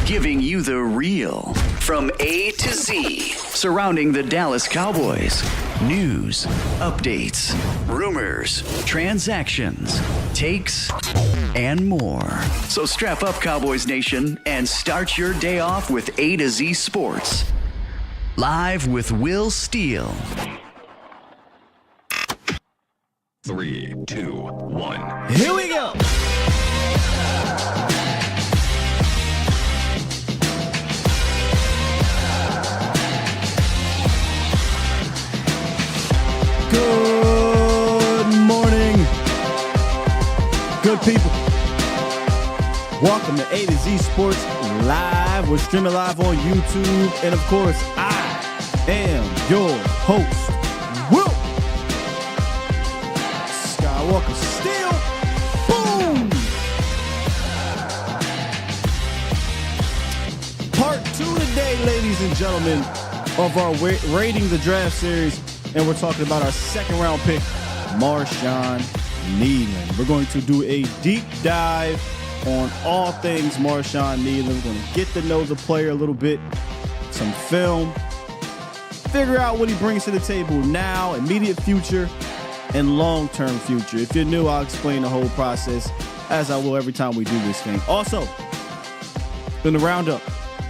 giving you the real from A to Z surrounding the Dallas Cowboys. News, updates, rumors, transactions, takes, and more. So strap up, Cowboys Nation, and start your day off with A to Z Sports. Live with Will Steele. 3, 2, 1. Here we go. Good morning, good people. Welcome to A to Z Sports Live. We're streaming live on YouTube. And of course, I am your host, Will Skywalker Steele. Boom! Part 2 today, ladies and gentlemen, of our Rating the Draft series. And we're talking about our second round pick, Marshon Kneeland. We're going to do a deep dive on all things Marshon Kneeland. We're going to get to know the player a little bit, some film, figure out what he brings to the table now, immediate future, and long-term future. If you're new, I'll explain the whole process, as I will every time we do this thing. Also, in the roundup,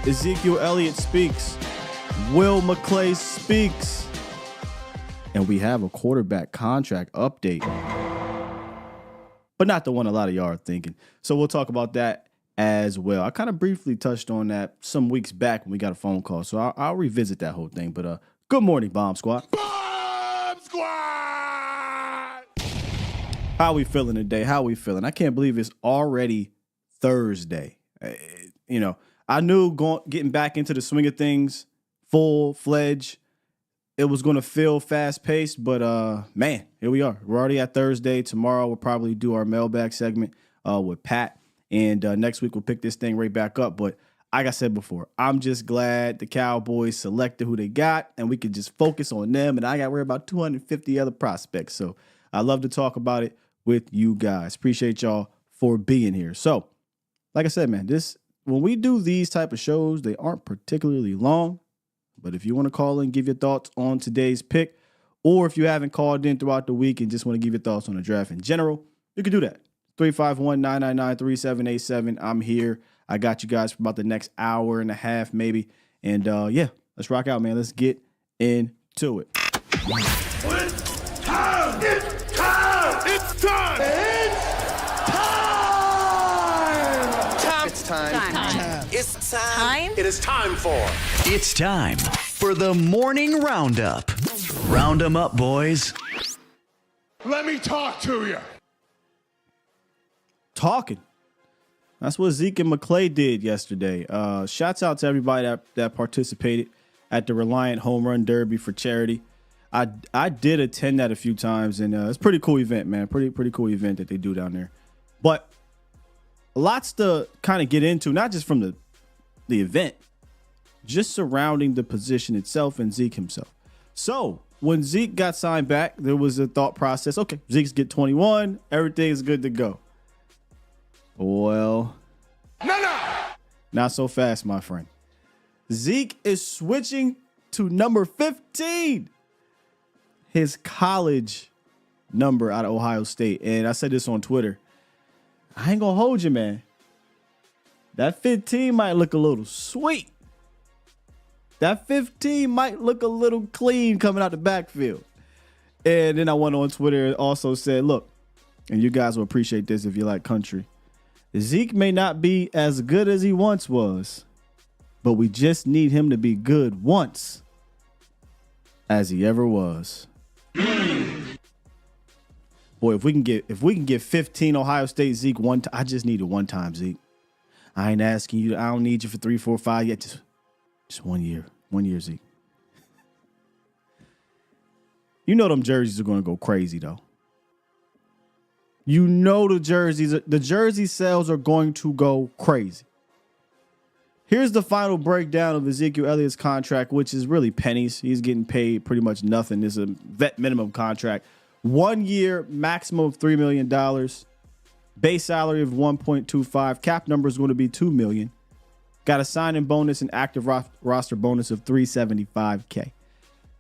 Ezekiel Elliott speaks, Will McClay speaks, and we have a quarterback contract update, but not the one a lot of y'all are thinking. So we'll talk about that as well. I kind of briefly touched on that some weeks back when we got a phone call, so I'll revisit that whole thing. But good morning, Bomb Squad. Bomb Squad! How we feeling today? How we feeling? I can't believe it's already Thursday. I knew getting back into the swing of things, full-fledged, it was going to feel fast-paced, but, man, here we are. We're already at Thursday. Tomorrow we'll probably do our mailbag segment with Pat, and next week we'll pick this thing right back up. But like I said before, I'm just glad the Cowboys selected who they got, and we could just focus on them, and I got to worry about 250 other prospects. So I love to talk about it with you guys. Appreciate y'all for being here. So, like I said, man, when we do these type of shows, they aren't particularly long. But if you want to call in, give your thoughts on today's pick, or if you haven't called in throughout the week and just want to give your thoughts on the draft in general, you can do that. 351-999-3787. I'm here. I got you guys for about the next hour and a half, maybe. And yeah, let's rock out, man. Let's get into it. It's time! It's time! It's time! It's time! It's time! It is time for... It's time for the morning roundup. Round 'em up, boys. Let me talk to you. Talking. That's what Zeke and McClay did yesterday. Shouts out to everybody that participated at the Reliant Home Run Derby for charity. I did attend that a few times, and it's a pretty cool event, man. Pretty cool event that they do down there. But lots to kind of get into, not just from the event, just surrounding the position itself and Zeke himself. So when Zeke got signed back, there was a thought process. Okay, Zeke's get 21. Everything's good to go. Well, No. not so fast, my friend. Zeke is switching to number 15, his college number out of Ohio State. And I said this on Twitter. I ain't gonna hold you, man. That 15 might look a little sweet. That 15 might look a little clean coming out the backfield. And then I went on Twitter and also said, look, and you guys will appreciate this if you like country. Zeke may not be as good as he once was, but we just need him to be good once as he ever was. Boy, if we can get 15 Ohio State Zeke one time, I just need it one time, Zeke. I ain't asking you. I don't need you for 3, 4, 5 yet. Just 1 year. 1 year, Zeke. You know them jerseys are going to go crazy, though. You know the jersey sales are going to go crazy. Here's the final breakdown of Ezekiel Elliott's contract, which is really pennies. He's getting paid pretty much nothing. This is a vet minimum contract. 1 year, maximum of $3 million. Base salary of 1.25. Cap number is going to be $2 million. got a signing bonus and active roster bonus of $375K.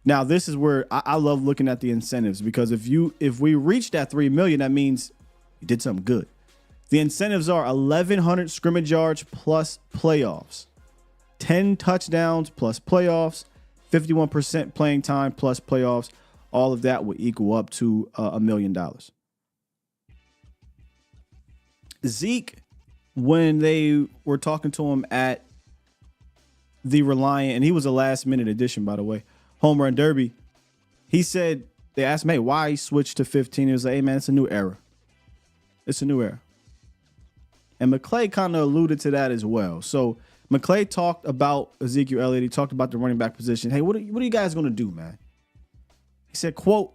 Now, this is where I love looking at the incentives, because if we reach that $3 million, that means you did something good. The incentives are 1,100 scrimmage yards plus playoffs, 10 touchdowns plus playoffs, 51% playing time plus playoffs. All of that would equal up to $1 million. Zeke, when they were talking to him at the Reliant, and he was a last-minute addition, by the way, Home Run Derby, he said, they asked him, hey, why he switched to 15? He was like, hey, man, it's a new era. It's a new era. And McClay kind of alluded to that as well. So McClay talked about Ezekiel Elliott. He talked about the running back position. Hey, what are you guys going to do, man? He said, quote,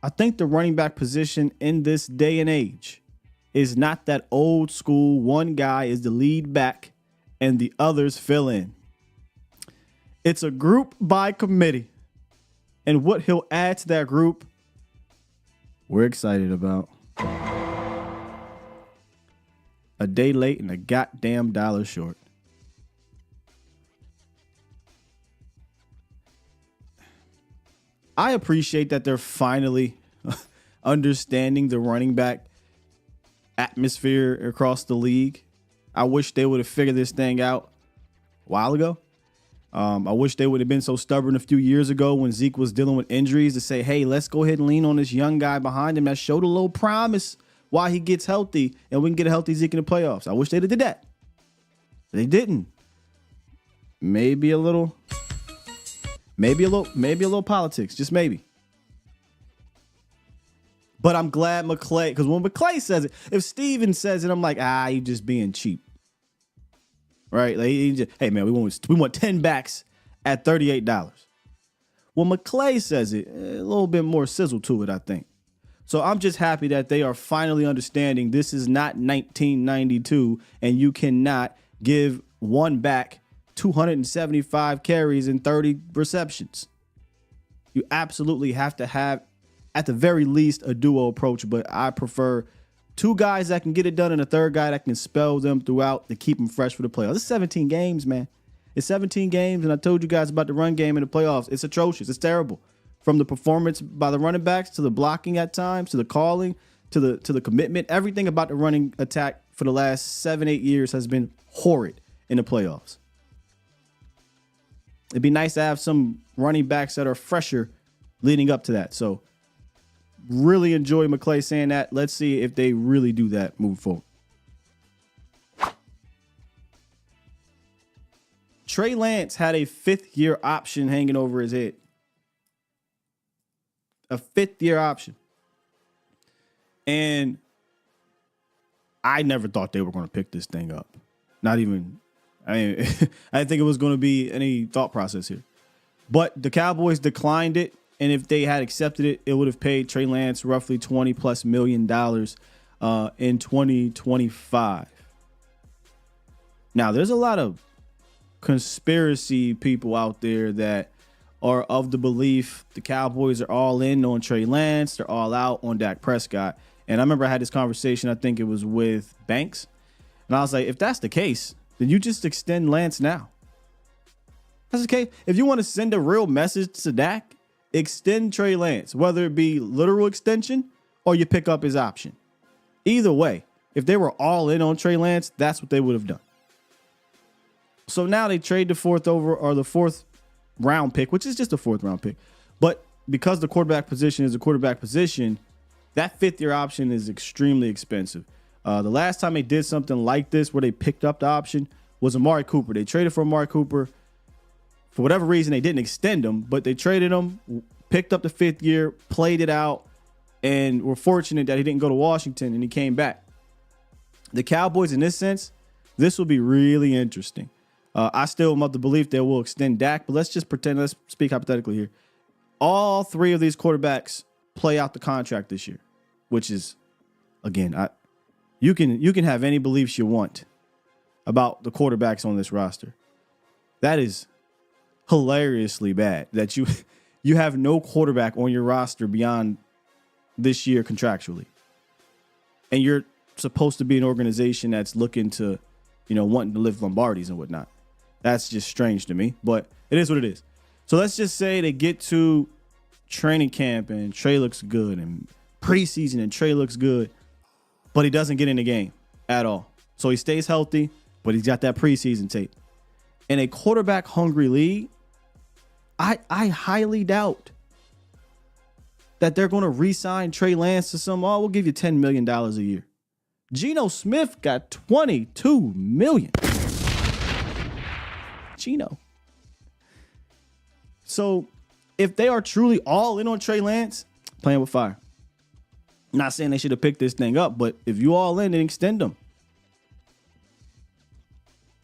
I think the running back position in this day and age is not that old school. One guy is the lead back and the others fill in. It's a group by committee. And what he'll add to that group, we're excited about. A day late and a goddamn dollar short. I appreciate that they're finally understanding the running back atmosphere across the league. I wish they would have figured this thing out a while ago. I wish they would have been so stubborn a few years ago when Zeke was dealing with injuries to say, hey, let's go ahead and lean on this young guy behind him that showed a little promise while he gets healthy, and we can get a healthy Zeke in the playoffs. I wish they'd have did that. They didn't. Maybe a little politics, just maybe. But I'm glad McClay, because when McClay says it, if Steven says it, I'm like, you just being cheap. Right? Like, hey, man, we want 10 backs at $38. When McClay says it, a little bit more sizzle to it, I think. So I'm just happy that they are finally understanding this is not 1992, and you cannot give one back 275 carries and 30 receptions. You absolutely have to have, at the very least, a duo approach, but I prefer two guys that can get it done and a third guy that can spell them throughout to keep them fresh for the playoffs. It's 17 games, man. It's 17 games, and I told you guys about the run game in the playoffs. It's atrocious. It's terrible. From the performance by the running backs to the blocking at times to the calling to the commitment, everything about the running attack for the last 7-8 years has been horrid in the playoffs. It'd be nice to have some running backs that are fresher leading up to that. So really enjoy McClay saying that. Let's see if they really do that moving forward. Trey Lance had a 5th-year option hanging over his head. A 5th-year option. And I never thought they were going to pick this thing up. Not even, I didn't think it was going to be any thought process here. But the Cowboys declined it. And if they had accepted it, it would have paid Trey Lance roughly $20+ million in 2025. Now, there's a lot of conspiracy people out there that are of the belief the Cowboys are all in on Trey Lance. They're all out on Dak Prescott. And I remember I had this conversation, I think it was with Banks. And I was like, if that's the case, then you just extend Lance now. That's okay. If you want to send a real message to Dak, extend Trey Lance, whether it be literal extension or you pick up his option. Either way, if they were all in on Trey Lance, that's what they would have done. So now they trade the 4th round pick, which is just a 4th round pick. But because the quarterback position is a quarterback position, that 5th-year option is extremely expensive. The last time they did something like this where they picked up the option was Amari Cooper. They traded for Amari Cooper. For whatever reason, they didn't extend him, but they traded him, picked up the 5th year, played it out, and were fortunate that he didn't go to Washington and he came back. The Cowboys, in this sense, this will be really interesting. I still am of the belief they will extend Dak, but let's speak hypothetically here. All 3 of these quarterbacks play out the contract this year, which is, again, you can have any beliefs you want about the quarterbacks on this roster. That is hilariously bad that you have no quarterback on your roster beyond this year contractually. And you're supposed to be an organization that's looking to, wanting to live Lombardis and whatnot. That's just strange to me, but it is what it is. So let's just say they get to training camp and Trey looks good and preseason and Trey looks good, but he doesn't get in the game at all. So he stays healthy, but he's got that preseason tape. In a quarterback hungry league, I highly doubt that they're going to re-sign Trey Lance to we'll give you $10 million a year. Geno Smith got $22 million. Geno. So if they are truly all in on Trey Lance, playing with fire. Not saying they should have picked this thing up, but if you all in, then extend them.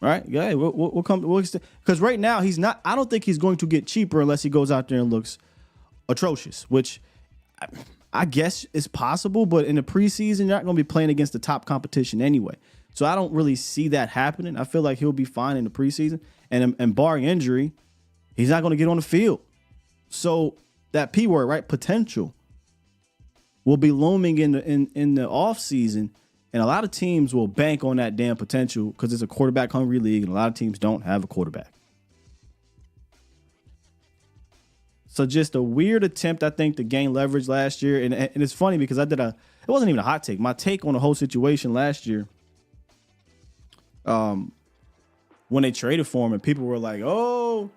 All right, yeah, we'll come. Because right now he's not. I don't think he's going to get cheaper unless he goes out there and looks atrocious, which I guess is possible. But in the preseason, you're not going to be playing against the top competition anyway. So I don't really see that happening. I feel like he'll be fine in the preseason, and barring injury, he's not going to get on the field. So that P word, right? Potential will be looming in the offseason. And a lot of teams will bank on that damn potential because it's a quarterback hungry league, and a lot of teams don't have a quarterback. So just a weird attempt, I think, to gain leverage last year. And it's funny because it wasn't even a hot take. My take on the whole situation last year, when they traded for him and people were like, oh,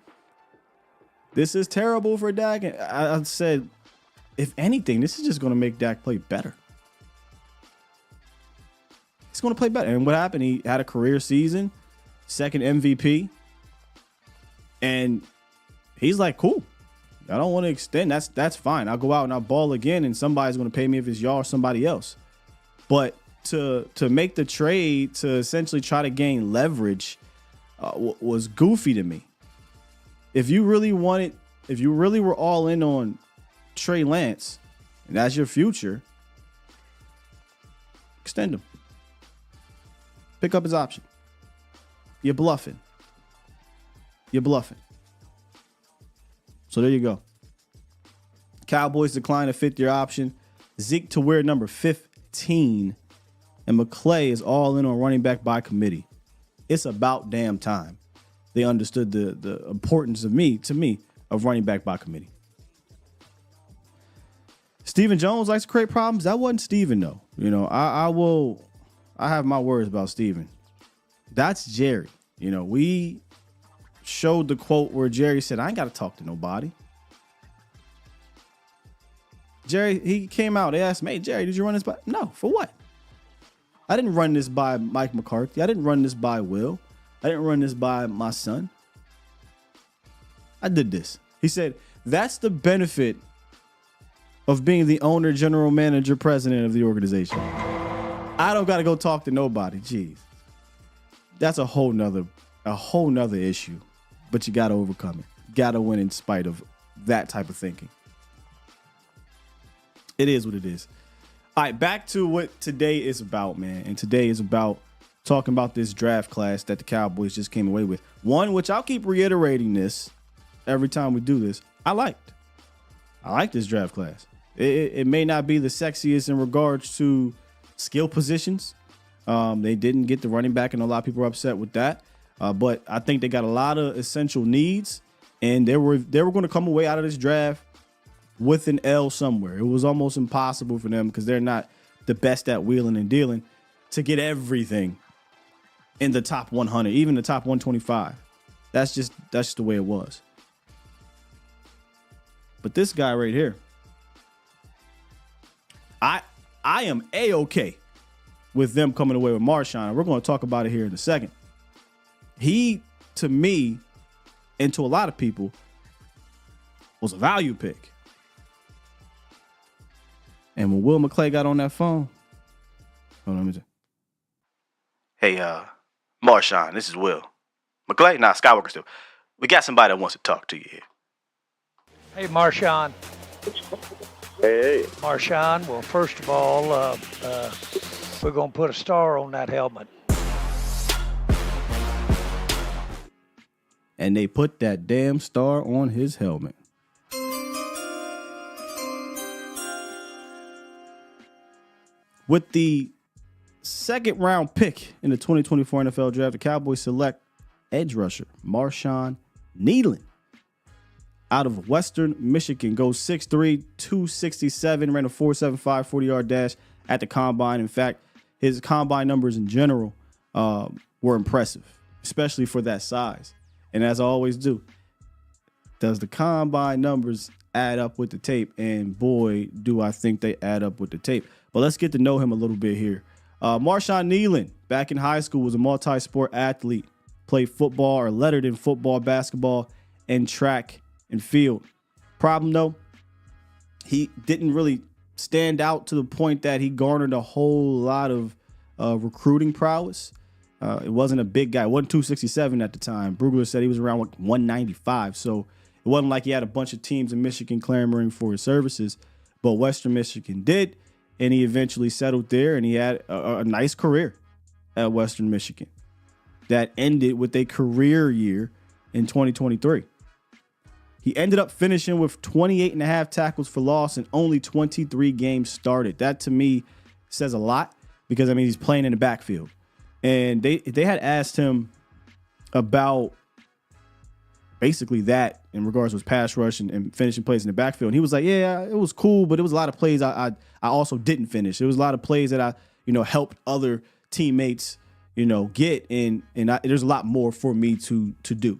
this is terrible for Dak. And I said, if anything, this is just going to make Dak play better. He's going to play better. And what happened? He had a career season, second MVP. And he's like, cool. I don't want to extend. That's fine. I'll go out and I'll ball again, and somebody's going to pay me if it's y'all or somebody else. But to make the trade to essentially try to gain leverage was goofy to me. If you really were all in on Trey Lance, and that's your future, extend him. Pick up his option. You're bluffing. So there you go. Cowboys decline a fifth-year option. Zeke to wear number 15. And McClay is all in on running back by committee. It's about damn time they understood the importance to me of running back by committee. Stephen Jones likes to create problems. That wasn't Stephen, though. You know, I have my words about Stephen. That's Jerry. You know, we showed the quote where Jerry said, I ain't got to talk to nobody. Jerry, he came out. They asked me, hey, Jerry, did you run this by? No, for what? I didn't run this by Mike McCarthy. I didn't run this by Will. I didn't run this by my son. I did this. He said, that's the benefit of being the owner, general manager, president of the organization. I don't got to go talk to nobody. Jeez. That's a whole nother issue, but you got to overcome it. Got to win in spite of that type of thinking. It is what it is. All right, back to what today is about, man. And today is about talking about this draft class that the Cowboys just came away with. One, which I'll keep reiterating this every time we do this. I like this draft class. It may not be the sexiest in regards to skill positions. They didn't get the running back, and a lot of people were upset with that. But I think they got a lot of essential needs, and they were going to come away out of this draft with an L somewhere. It was almost impossible for them because they're not the best at wheeling and dealing to get everything in the top 100, even the top 125. That's just the way it was. But this guy right here, I am A-okay with them coming away with Marshawn. We're going to talk about it here in a second. He, to me, and to a lot of people, was a value pick. And when Will McClay got on that phone, hold on, let me see. Hey, Marshawn, this is Will. McClay? Nah, Skywalker still. We got somebody that wants to talk to you here. Hey, Marshawn. Hey. Marshawn, well, first of all, we're going to put a star on that helmet. And they put that damn star on his helmet. With the second round pick in the 2024 NFL draft, the Cowboys select edge rusher Marshon Kneeland out of Western Michigan. Goes 6'3", 267, ran a 4.75 40-yard dash at the combine. In fact, his combine numbers in general were impressive, especially for that size. And as I always do, does the combine numbers add up with the tape? And boy, do I think they add up with the tape. But let's get to know him a little bit here. Marshon Kneeland, back in high school, was a multi-sport athlete. Played football or lettered in football, basketball, and track and field. Problem, though, he didn't really stand out to the point that he garnered a whole lot of recruiting prowess. It wasn't a big guy. It wasn't 267 at the time. Brugler said he was around 195. So it wasn't like he had a bunch of teams in Michigan clamoring for his services. But Western Michigan did, and he eventually settled there, and he had a nice career at Western Michigan that ended with a career year in 2023. He ended up finishing with 28.5 tackles for loss and only 23 games started. That, to me, says a lot because, I mean, he's playing in the backfield. And they had asked him about basically that in regards to his pass rush and finishing plays in the backfield. And he was like, yeah, it was cool, but it was a lot of plays I also didn't finish. It was a lot of plays that I helped other teammates, get. And there's a lot more for me to do.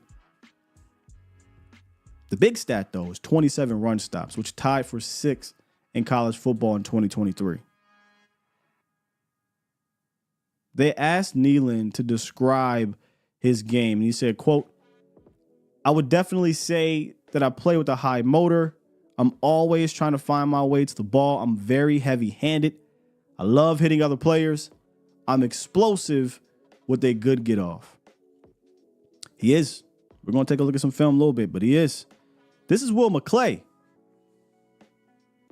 The big stat, though, is 27 run stops, which tied for 6th in college football in 2023. They asked Kneeland to describe his game, and he said, quote, "I would definitely say that I play with a high motor. I'm always trying to find my way to the ball. I'm very heavy-handed. I love hitting other players. I'm explosive with a good get-off." He is. We're going to take a look at some film a little bit, but he is. This is Will McClay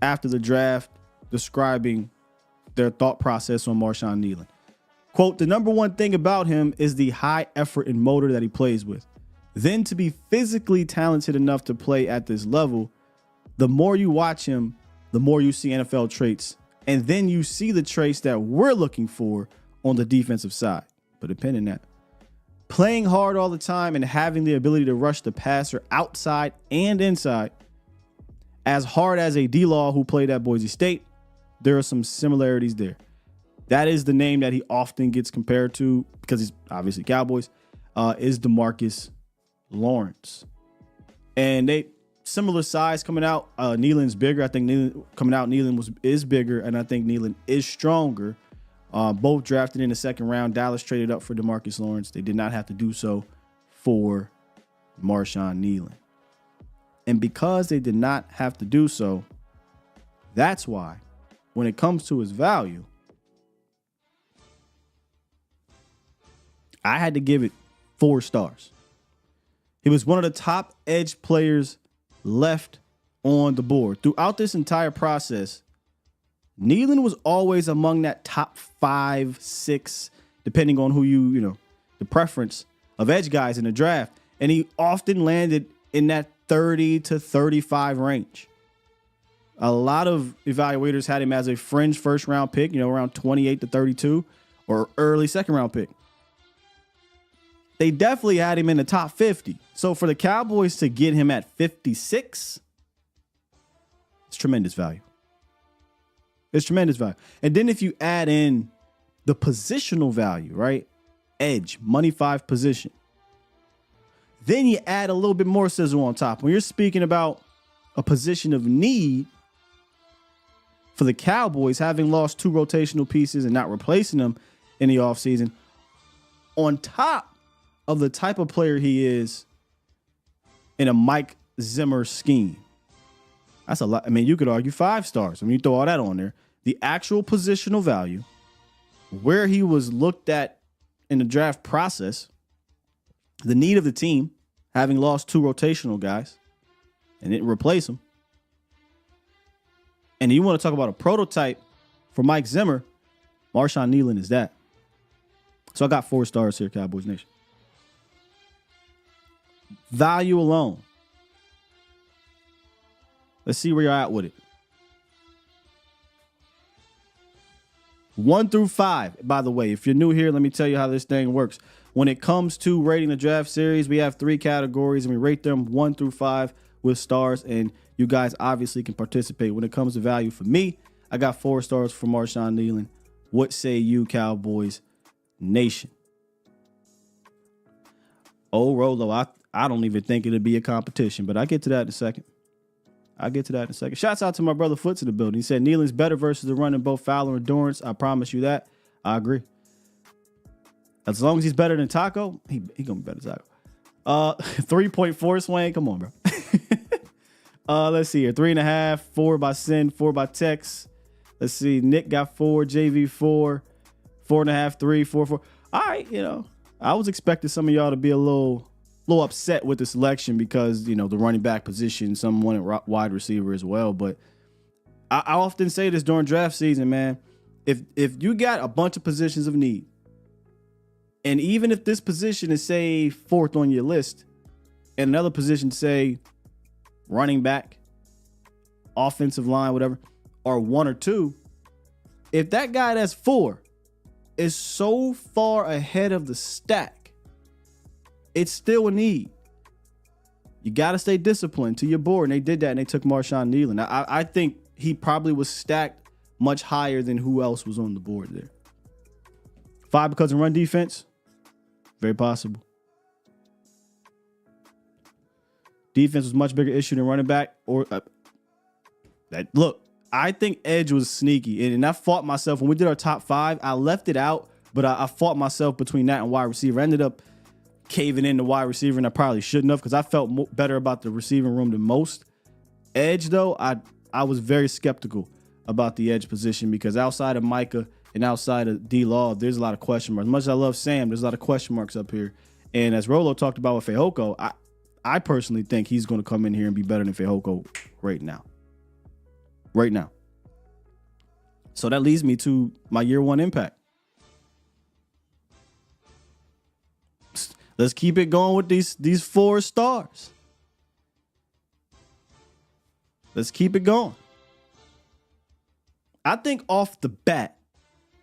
after the draft describing their thought process on Marshon Kneeland. Quote, "The number one thing about him is the high effort and motor that he plays with. Then to be physically talented enough to play at this level, the more you watch him, the more you see NFL traits. And then you see the traits that we're looking for on the defensive side." But depending on that, playing hard all the time and having the ability to rush the passer outside and inside, as hard as a D-Law who played at Boise State, there are some similarities there. That is the name that he often gets compared to, because he's obviously Cowboys, is DeMarcus Lawrence. And they similar size coming out. Kneeland's bigger. I think Kneeland is bigger, and I think Kneeland is stronger. Both drafted in the second round. Dallas traded up for DeMarcus Lawrence. They did not have to do so for Marshon Kneeland. And because they did not have to do so, that's why when it comes to his value, I had to give it 4 stars. He was one of the top edge players left on the board. Throughout this entire process, Kneeland was always among that top 5, 6, depending on who the preference of edge guys in the draft. And he often landed in that 30 to 35 range. A lot of evaluators had him as a fringe first round pick, around 28 to 32, or early second round pick. They definitely had him in the top 50. So for the Cowboys to get him at 56, it's tremendous value. It's tremendous value. And then if you add in the positional value, right? Edge, money 5 position. Then you add a little bit more sizzle on top. When you're speaking about a position of need for the Cowboys, having lost 2 rotational pieces and not replacing them in the offseason, on top of the type of player he is in a Mike Zimmer scheme. That's a lot. I mean, you could argue 5 stars. I mean, you throw all that on there. The actual positional value, where he was looked at in the draft process, the need of the team, having lost 2 rotational guys and didn't replace them. And you want to talk about a prototype for Mike Zimmer, Marshon Kneeland is that. So I got 4 stars here, Cowboys Nation. Value alone. Let's see where you're at with it. 1 through 5. By the way, if you're new here, let me tell you how this thing works. When it comes to rating the draft series, we have 3 categories, and we rate them 1 through 5 with stars, and you guys obviously can participate. When it comes to value for me, I got 4 stars for Marshon Kneeland. What say you, Cowboys Nation? Oh, Rolo, I don't even think it'll be a competition, but I'll get to that in a second. Shouts out to my brother Foots in the building. He said Kneeland's better versus the run in both Fowler and endurance. I promise you that. I agree. As long as he's better than Taco, he gonna be better than Taco. 3.4 Swain. Come on, bro. Let's see here. 3.5, 4 by Sin, 4 by Tex. Let's see. Nick got 4, JV 4, 4.5, 3, 4, 4. All right, I was expecting some of y'all to be a little upset with the selection because, the running back position, some wanted wide receiver as well. But I often say this during draft season, man. If you got a bunch of positions of need, and even if this position is, say, 4th on your list, and another position, say, running back, offensive line, whatever, or 1 or 2, if that guy that's 4 is so far ahead of the stack, it's still a need. You got to stay disciplined to your board, and they did that, and they took Marshawn Kneeland. I think he probably was stacked much higher than who else was on the board there. 5 because of run defense. Very possible. Defense was much bigger issue than running back. Look, I think edge was sneaky, and I fought myself when we did our top 5. I left it out, but I fought myself between that and wide receiver. I ended up caving in the wide receiver, and I probably shouldn't have because I felt better about the receiving room than most. Edge, though, I was very skeptical about the edge position because outside of Micah and outside of D-Law, there's a lot of question marks. As much as I love Sam, there's a lot of question marks up here. And as Rolo talked about with Fehoko, I personally think he's going to come in here and be better than Fehoko right now. So that leads me to my year 1 impact. Let's keep it going with these 4 stars. Let's keep it going. I think off the bat,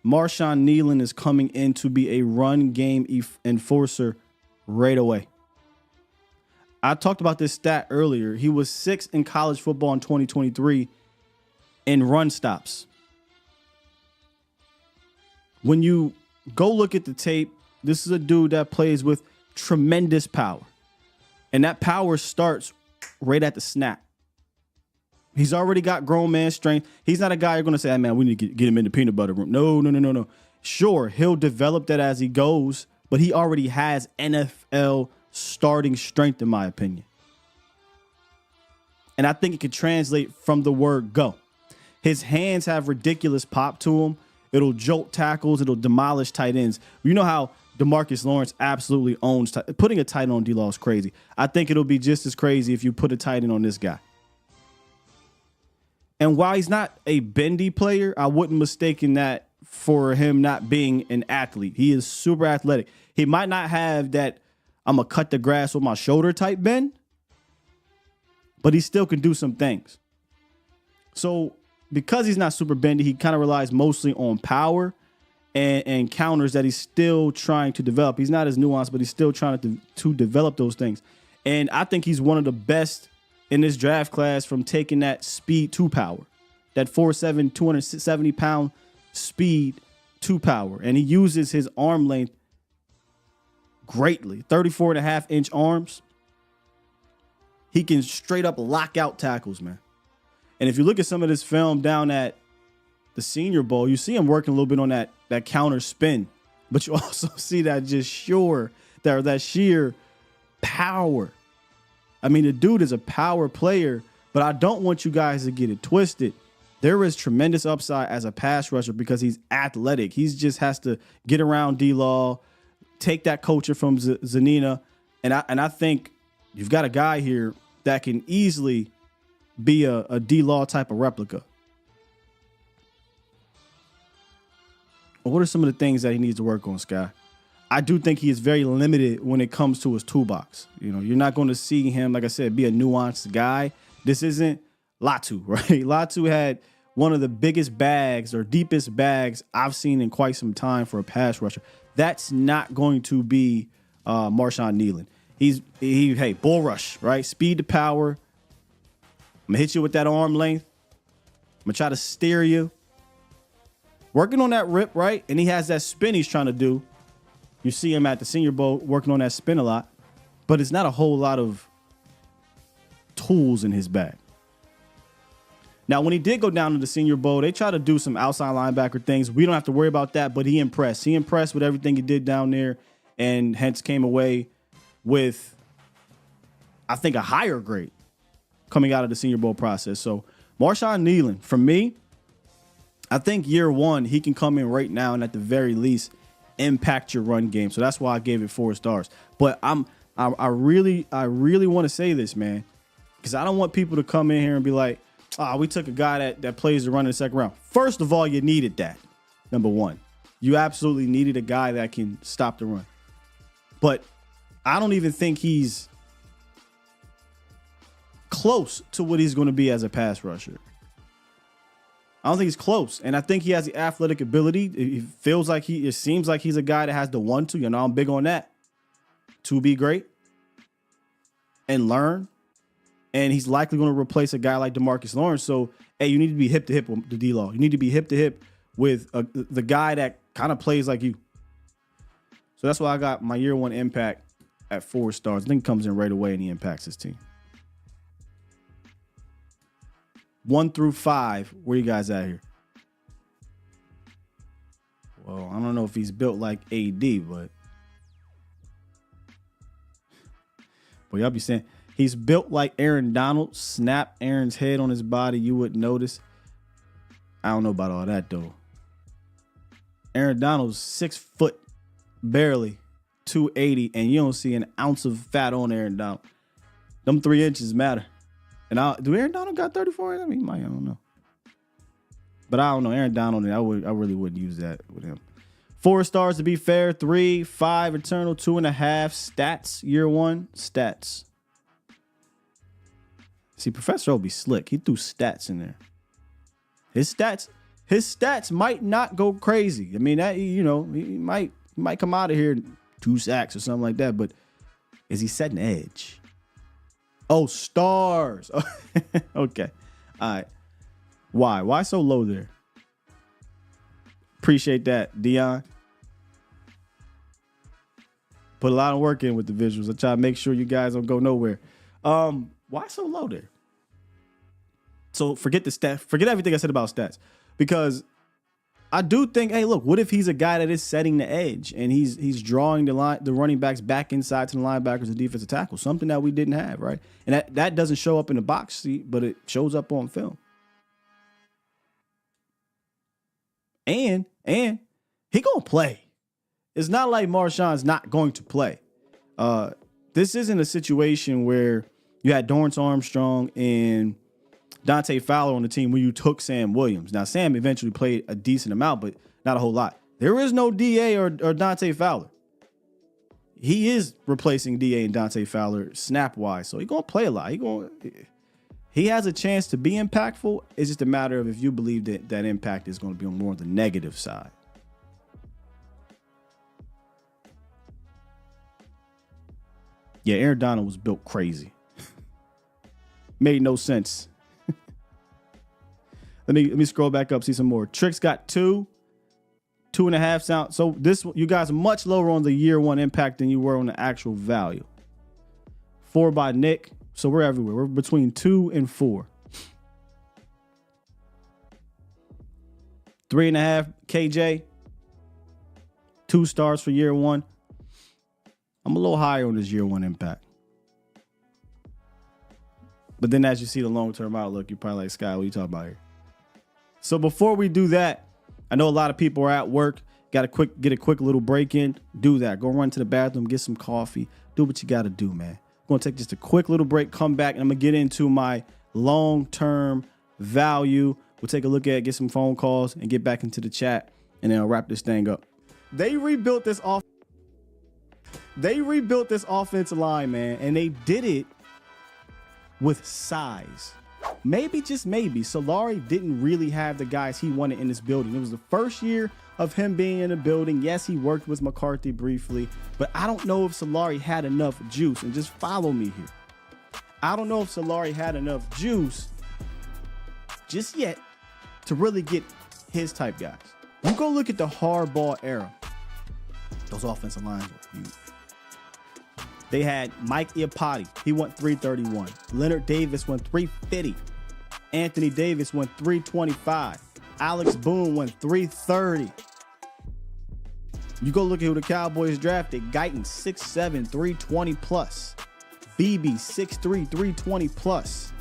Marshon Kneeland is coming in to be a run game enforcer right away. I talked about this stat earlier. He was 6th in college football in 2023 in run stops. When you go look at the tape, this is a dude that plays with tremendous power. And that power starts right at the snap. He's already got grown man strength. He's not a guy you're going to say, hey, man, we need to get him in the peanut butter room. No. Sure, he'll develop that as he goes, but he already has NFL starting strength, in my opinion. And I think it could translate from the word go. His hands have ridiculous pop to them. It'll jolt tackles. It'll demolish tight ends. You know how DeMarcus Lawrence absolutely owns putting a tight end on D-Law is crazy. I think it'll be just as crazy if you put a tight end on this guy. And while he's not a bendy player, I wouldn't mistake that for him not being an athlete. He is super athletic. He might not have that I'm going to cut the grass with my shoulder type bend, but he still can do some things. So because he's not super bendy, he kind of relies mostly on power and counters that he's still trying to develop. He's not as nuanced, but he's still trying to develop those things. And I think he's one of the best in this draft class from taking that speed to power, that 4'7", 270-pound speed to power. And he uses his arm length greatly. 34.5-inch arms. He can straight up lock out tackles, man. And if you look at some of this film down at the Senior Bowl, you see him working a little bit on that counter spin, but you also see that that sheer power. I mean, the dude is a power player, but I don't want you guys to get it twisted. There is tremendous upside as a pass rusher because he's athletic. He just has to get around D-Law, take that culture from Zanina, and I think you've got a guy here that can easily be a D-Law type of replica. What are some of the things that he needs to work on, Sky? I do think he is very limited when it comes to his toolbox. You know, you're not going to see him, like I said, be a nuanced guy. This isn't Latu, right? Latu had one of the biggest bags or deepest bags I've seen in quite some time for a pass rusher. That's not going to be Marshawn Kneeland. Hey, bull rush, right? Speed to power. I'm gonna hit you with that arm length. I'm gonna try to steer you. Working on that rip, right? And he has that spin he's trying to do. You see him at the Senior Bowl working on that spin a lot, but it's not a whole lot of tools in his bag. Now, when he did go down to the Senior Bowl, they tried to do some outside linebacker things. We don't have to worry about that, but he impressed. He impressed with everything he did down there, and hence came away with, I think, a higher grade coming out of the Senior Bowl process. So Marshon Kneeland, for me, I think year one, he can come in right now and at the very least impact your run game. So that's why I gave it 4 stars. But I really want to say this, man, because I don't want people to come in here and be like, we took a guy that plays the run in the second round. First of all, you needed that. Number one, you absolutely needed a guy that can stop the run. But I don't even think he's close to what he's going to be as a pass rusher. I don't think he's close. And I think he has the athletic ability. It seems like he's a guy that has the 1-2. You know, I'm big on that. To be great and learn. And he's likely going to replace a guy like DeMarcus Lawrence. So, hey, you need to be hip to hip with the D-Law. You need to be hip to hip with the guy that kind of plays like you. So that's why I got my year one impact at 4 stars. I think he comes in right away and he impacts his team. 1 through 5, where you guys at here? Well, I don't know if he's built like AD, but y'all be saying he's built like Aaron Donald. Snap Aaron's head on his body, you wouldn't notice. I don't know about all that though. Aaron Donald's 6 foot, barely 280, and you don't see an ounce of fat on Aaron Donald. Them 3 inches matter. And do Aaron Donald got 34? I mean, he might, I don't know. But I don't know. Aaron Donald, I really wouldn't use that with him. 4 stars to be fair. 3, 5 eternal, 2.5 stats. Year one stats. See, Professor O be slick. He threw stats in there. His stats might not go crazy. I mean, that, you know, he might come out of here 2 sacks or something like that. But is he setting edge? Oh, stars. Okay. All right. Why? Why so low there? Appreciate that, Dion. Put a lot of work in with the visuals. I try to make sure you guys don't go nowhere. Why so low there? So forget the stat. Forget everything I said about stats. Because I do think, hey, look, what if he's a guy that is setting the edge and he's drawing the running backs back inside to the linebackers and defensive tackle, something that we didn't have, right? And that doesn't show up in the box seat, but it shows up on film. And he gonna play. It's not like Marshon's not going to play. This isn't a situation where you had Dorrance Armstrong and Dante Fowler on the team when you took Sam Williams. Now, Sam eventually played a decent amount, but not a whole lot. There is no DA or Dante Fowler. He is replacing DA and Dante Fowler snap-wise, so he's going to play a lot. He has a chance to be impactful. It's just a matter of if you believe that impact is going to be on more on the negative side. Yeah, Aaron Donald was built crazy. Made no sense. Let me scroll back up, see some more. Tricks got 2.5 sound. So this, you guys are much lower on the year one impact than you were on the actual value. 4 by Nick. So we're everywhere. We're between 2 and 4. 3.5 KJ. 2 stars for year one. I'm a little higher on this year one impact. But then as you see the long-term outlook, you're probably like, Sky, what are you talking about here? So before we do that, I know a lot of people are at work. Get a quick little break in. Do that. Go run to the bathroom, get some coffee. Do what you got to do, man. I'm going to take just a quick little break, come back, and I'm going to get into my long-term value. We'll take a look at it, get some phone calls, and get back into the chat, and then I'll wrap this thing up. They rebuilt this offensive line, man, and they did it with size. maybe, just maybe, Solari didn't really have the guys he wanted in this building. It was the first year of him being in the building. Yes, he worked with McCarthy briefly, but I don't know if Solari had enough juice. And just follow me here. I don't know if Solari had enough juice just yet to really get his type guys. You go look at the hardball era. Those offensive lines were huge. They had Mike Iapati. He went 331. Leonard Davis went 350. Anthony Davis went 325. Alex Boone went 330. You go look at who the Cowboys drafted. Guyton 6'7", 320 plus. BB 6'3", 320 plus.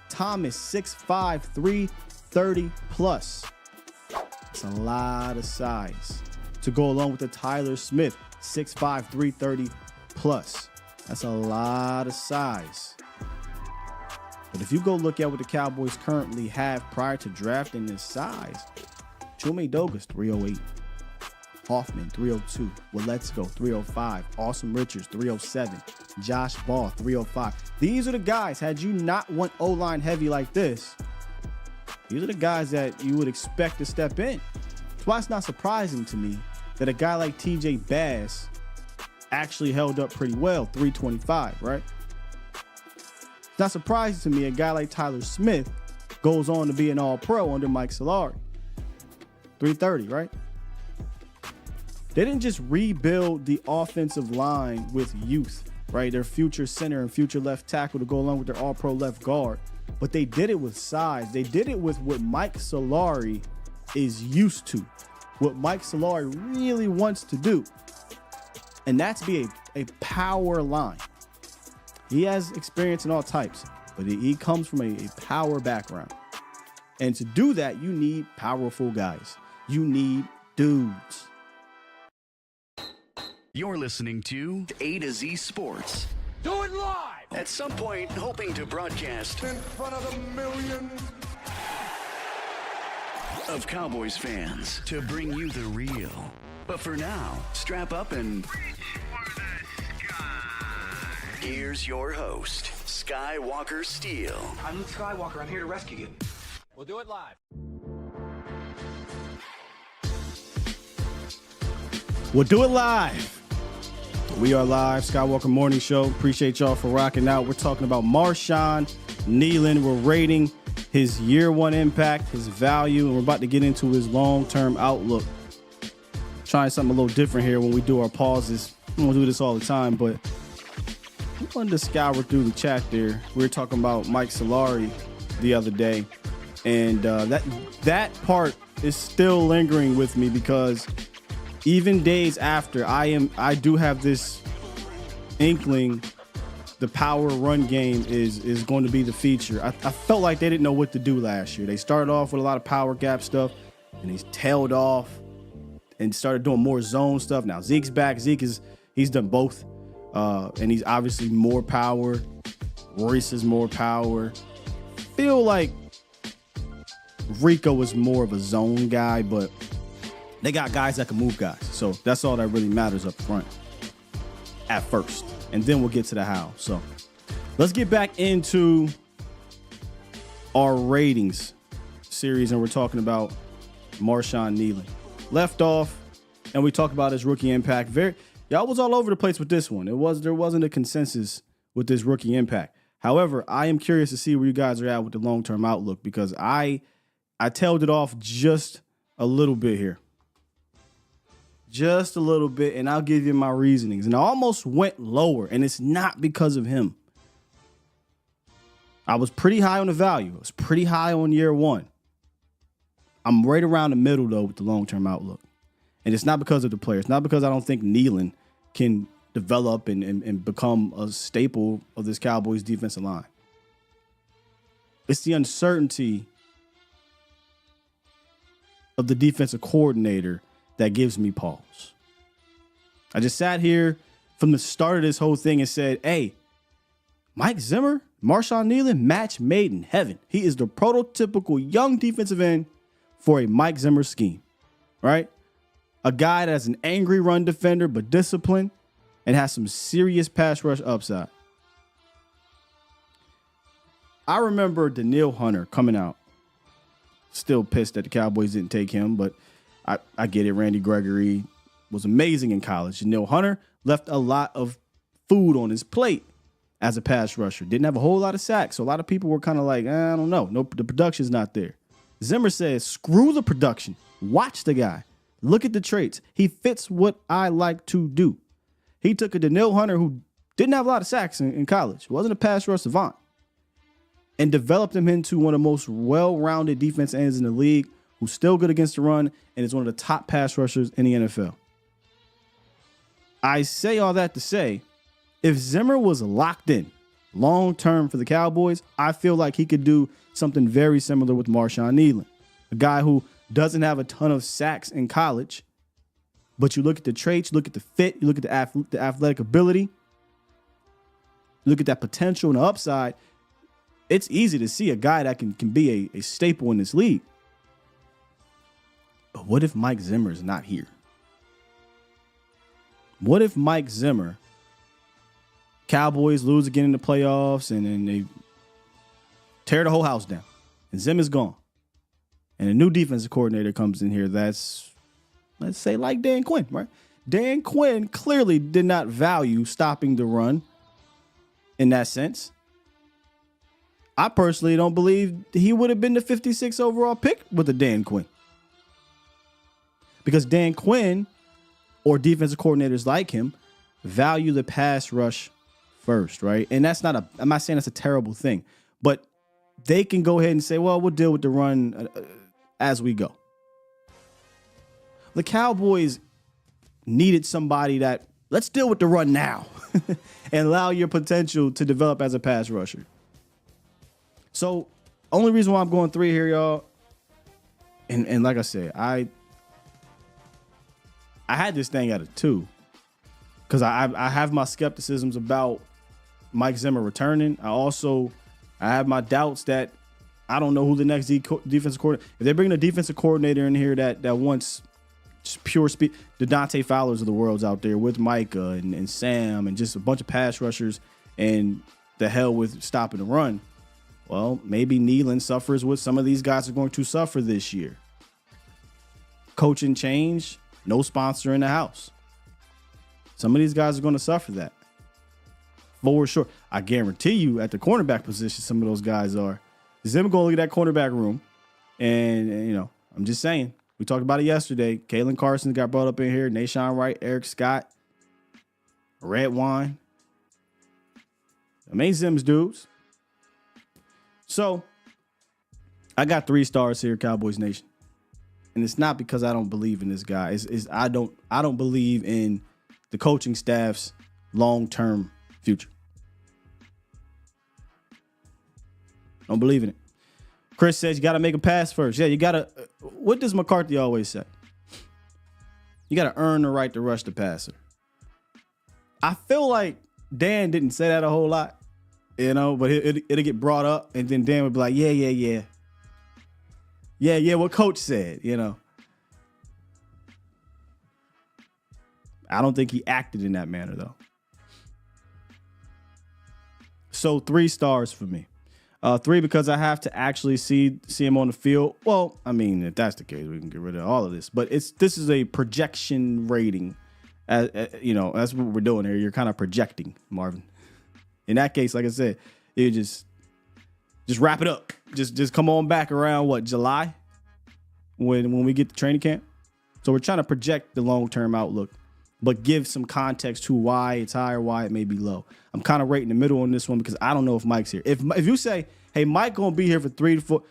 Thomas 6'5", 330 plus. It's a lot of size to go along with the Tyler Smith 6'5", 330 plus. That's a lot of size. But if you go look at what the Cowboys currently have prior to drafting this size, Chume Dogas 308, Hoffman 302, Willetsko 305, Awesome Richards 307, Josh Ball 305. These are the guys, had you not went O-line heavy like this, these are the guys that you would expect to step in. That's why it's not surprising to me that a guy like TJ Bass actually held up pretty well, 325, right? It's not surprising to me a guy like Tyler Smith goes on to be an all-pro under Mike Solari. 330, right? They didn't just rebuild the offensive line with youth, right? Their future center and future left tackle to go along with their all-pro left guard. But they did it with size. They did it with what Mike Solari is used to, what Mike Solari really wants to do. And that's be a power line. He has experience in all types, but he comes from a power background. And to do that, you need powerful guys. You need dudes. You're listening to A to Z Sports. Do it live! At some point, hoping to broadcast In front of the millions of Cowboys fans to bring you the real. But for now, strap up and here's your host, Skywalker Steele. I'm Luke Skywalker. I'm here to rescue you. We'll do it live. We'll do it live. We are live, Skywalker Morning Show. Appreciate y'all for rocking out. We're talking about Marshon Kneeland. We're rating his year one impact, his value, and we're about to get into his long-term outlook. Trying something a little different here when we do our pauses. We don't do this all the time, but I wanted to scour through the chat there. We were talking about Mike Solari the other day, and that part is still lingering with me because even days after, I do have this inkling the power run game is going to be the feature. I felt like they didn't know what to do last year. They started off with a lot of power gap stuff, and he's tailed off and started doing more zone stuff. Now Zeke's back. He's done both, and he's obviously more power. Royce is more power. Feel like Rico was more of a zone guy, but they got guys that can move guys. So that's all that really matters up front at first. And then we'll get to the how. So let's get back into our ratings series. And we're talking about Marshawn Kneeland. Left off, and we talked about his rookie impact. Y'all was all over the place with this one. There wasn't a consensus with this rookie impact. However, I am curious to see where you guys are at with the long-term outlook because I tailed it off just a little bit here. Just a little bit, and I'll give you my reasonings. And I almost went lower, and it's not because of him. I was pretty high on the value. I was pretty high on year one. I'm right around the middle, though, with the long-term outlook. And it's not because of the player. It's not because I don't think Kneeland can develop and become a staple of this Cowboys defensive line. It's the uncertainty of the defensive coordinator that gives me pause. I just sat here from the start of this whole thing and said, hey, Mike Zimmer, Marshawn Kneeland, match made in heaven. He is the prototypical young defensive end for a Mike Zimmer scheme, right? A guy that's an angry run defender, but disciplined and has some serious pass rush upside. I remember Danielle Hunter coming out, still pissed that the Cowboys didn't take him, but I get it. Randy Gregory was amazing in college. Danielle Hunter left a lot of food on his plate as a pass rusher. Didn't have a whole lot of sacks, so a lot of people were kind of like, I don't know. No, the production's not there. Zimmer says, screw the production. Watch the guy. Look at the traits. He fits what I like to do. He took a Danielle Hunter who didn't have a lot of sacks in college, wasn't a pass rush savant, and developed him into one of the most well-rounded defense ends in the league, who's still good against the run and is one of the top pass rushers in the NFL. I say all that to say, if Zimmer was locked in long-term for the Cowboys, I feel like he could do something very similar with Marshawn Kneeland, a guy who doesn't have a ton of sacks in college, but you look at the traits, you look at the fit, you look at the athletic ability, look at that potential and the upside, it's easy to see a guy that can be a staple in this league. But what if Mike Zimmer is not here? What if Mike Zimmer, Cowboys lose again in the playoffs and they tear the whole house down and Zimmer's gone and a new defensive coordinator comes in here that's, let's say, like Dan Quinn, right? Dan Quinn clearly did not value stopping the run in that sense. I personally don't believe he would have been the 56th overall pick with the Dan Quinn. Because Dan Quinn or defensive coordinators like him value the pass rush first, right? And that's not I'm not saying that's a terrible thing, but they can go ahead and say, well, we'll deal with the run as we go. The Cowboys needed somebody that, let's deal with the run now and allow your potential to develop as a pass rusher. So, only reason why I'm going 3 here, y'all, and like I said, I had this thing at a 2 because I have my skepticisms about Mike Zimmer returning. I have my doubts that I don't know who the next defensive coordinator. If they bring a defensive coordinator in here that wants just pure speed, the Dante Fowlers of the world's out there with Micah and Sam and just a bunch of pass rushers and the hell with stopping the run. Well, maybe Kneeland suffers what some of these guys are going to suffer this year. Coaching change, no sponsor in the house. Some of these guys are going to suffer that. For sure. I guarantee you at the cornerback position, some of those guys are. Zim going to look at that cornerback room. And, you know, I'm just saying. We talked about it yesterday. Kalen Carson got brought up in here. Nashawn Wright, Eric Scott, Red Wine. I mean, Zim's dudes. So, I got 3 stars here, Cowboys Nation. And it's not because I don't believe in this guy. It's I don't believe in the coaching staff's long-term future. Don't believe in it. Chris says you got to make a pass first. Yeah, you got to. What does McCarthy always say? You got to earn the right to rush the passer. I feel like Dan didn't say that a whole lot, you know, but it'll get brought up, and then Dan would be like, yeah, what coach said, you know. I don't think he acted in that manner, though. So 3 stars for me. 3 because I have to actually see him on the field. Well, I mean, if that's the case, we can get rid of all of this. But this is a projection rating. You know, that's what we're doing here. You're kind of projecting, Marvin. In that case, like I said, you just wrap it up. Just come on back around July when we get to training camp. So we're trying to project the long-term outlook, but give some context to why it's high or why it may be low. I'm kind of right in the middle on this one because I don't know if Mike's here. If you say, hey, Mike gonna be here for 3 to 4,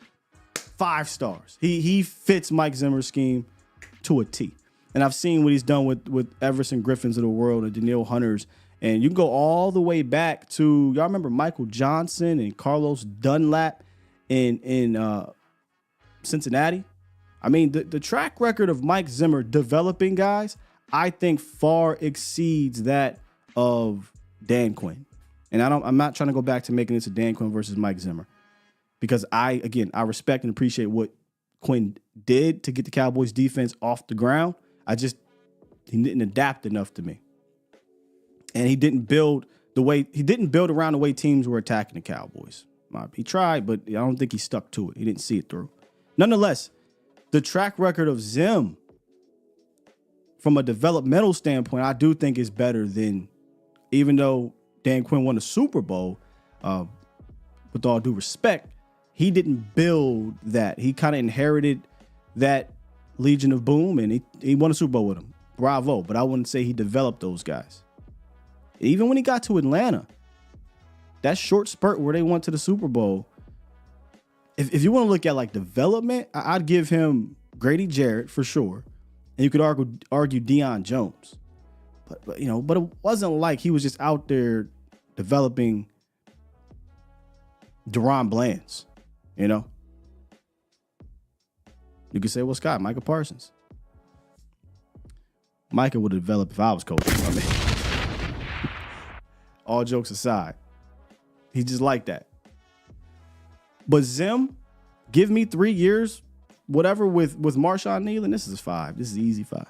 5 stars. He fits Mike Zimmer's scheme to a T. And I've seen what he's done with Everson Griffins of the world and Danielle Hunters. And you can go all the way back to, y'all remember Michael Johnson and Carlos Dunlap in Cincinnati? I mean, the track record of Mike Zimmer developing guys, I think far exceeds that of Dan Quinn. And I'm not trying to go back to making this a Dan Quinn versus Mike Zimmer, because I respect and appreciate what Quinn did to get the Cowboys defense off the ground. He didn't adapt enough to me. And he didn't build around the way teams were attacking the Cowboys. He tried, but I don't think he stuck to it. He didn't see it through. Nonetheless, the track record of Zim from a developmental standpoint, I do think is better than, even though Dan Quinn won a Super Bowl, with all due respect, he didn't build that. He kind of inherited that Legion of Boom, and he won a Super Bowl with him. Bravo. But I wouldn't say he developed those guys. Even when he got to Atlanta, that short spurt where they went to the Super Bowl, if you want to look at like development, I'd give him Grady Jarrett for sure. And you could argue Deion Jones. But it wasn't like he was just out there developing Deron Blands, You could say, well, Scott, Micah Parsons. Micah would have developed if I was coaching. All jokes aside, he's just like that. But Zim, give me 3 years, whatever, with Marshawn Kneeland. This is 5. This is easy 5.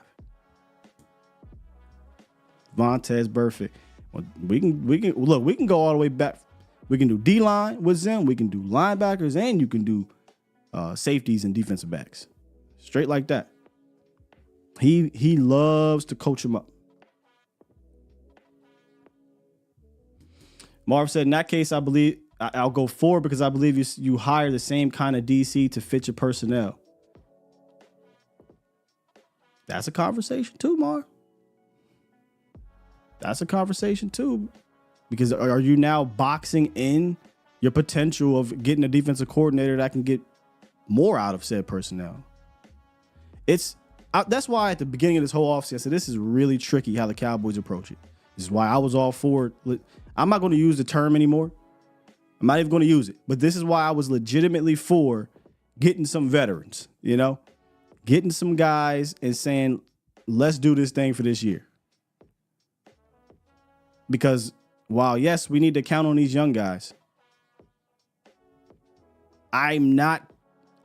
Vontaze Burfict. We can go all the way back. We can do D-line with Zim. We can do linebackers, and you can do safeties and defensive backs. Straight like that. He loves to coach him up. Marv said, in that case, I believe I'll go 4 because I believe you hire the same kind of DC to fit your personnel. That's a conversation too, Marv. That's a conversation too. Because are you now boxing in your potential of getting a defensive coordinator that can get more out of said personnel? That's why at the beginning of this whole offseason, I said this is really tricky how the Cowboys approach it. This is why I was all for it. I'm not going to use the term anymore. I'm not even going to use it. But this is why I was legitimately for getting some veterans, getting some guys and saying, let's do this thing for this year. Because while, yes, we need to count on these young guys, I'm not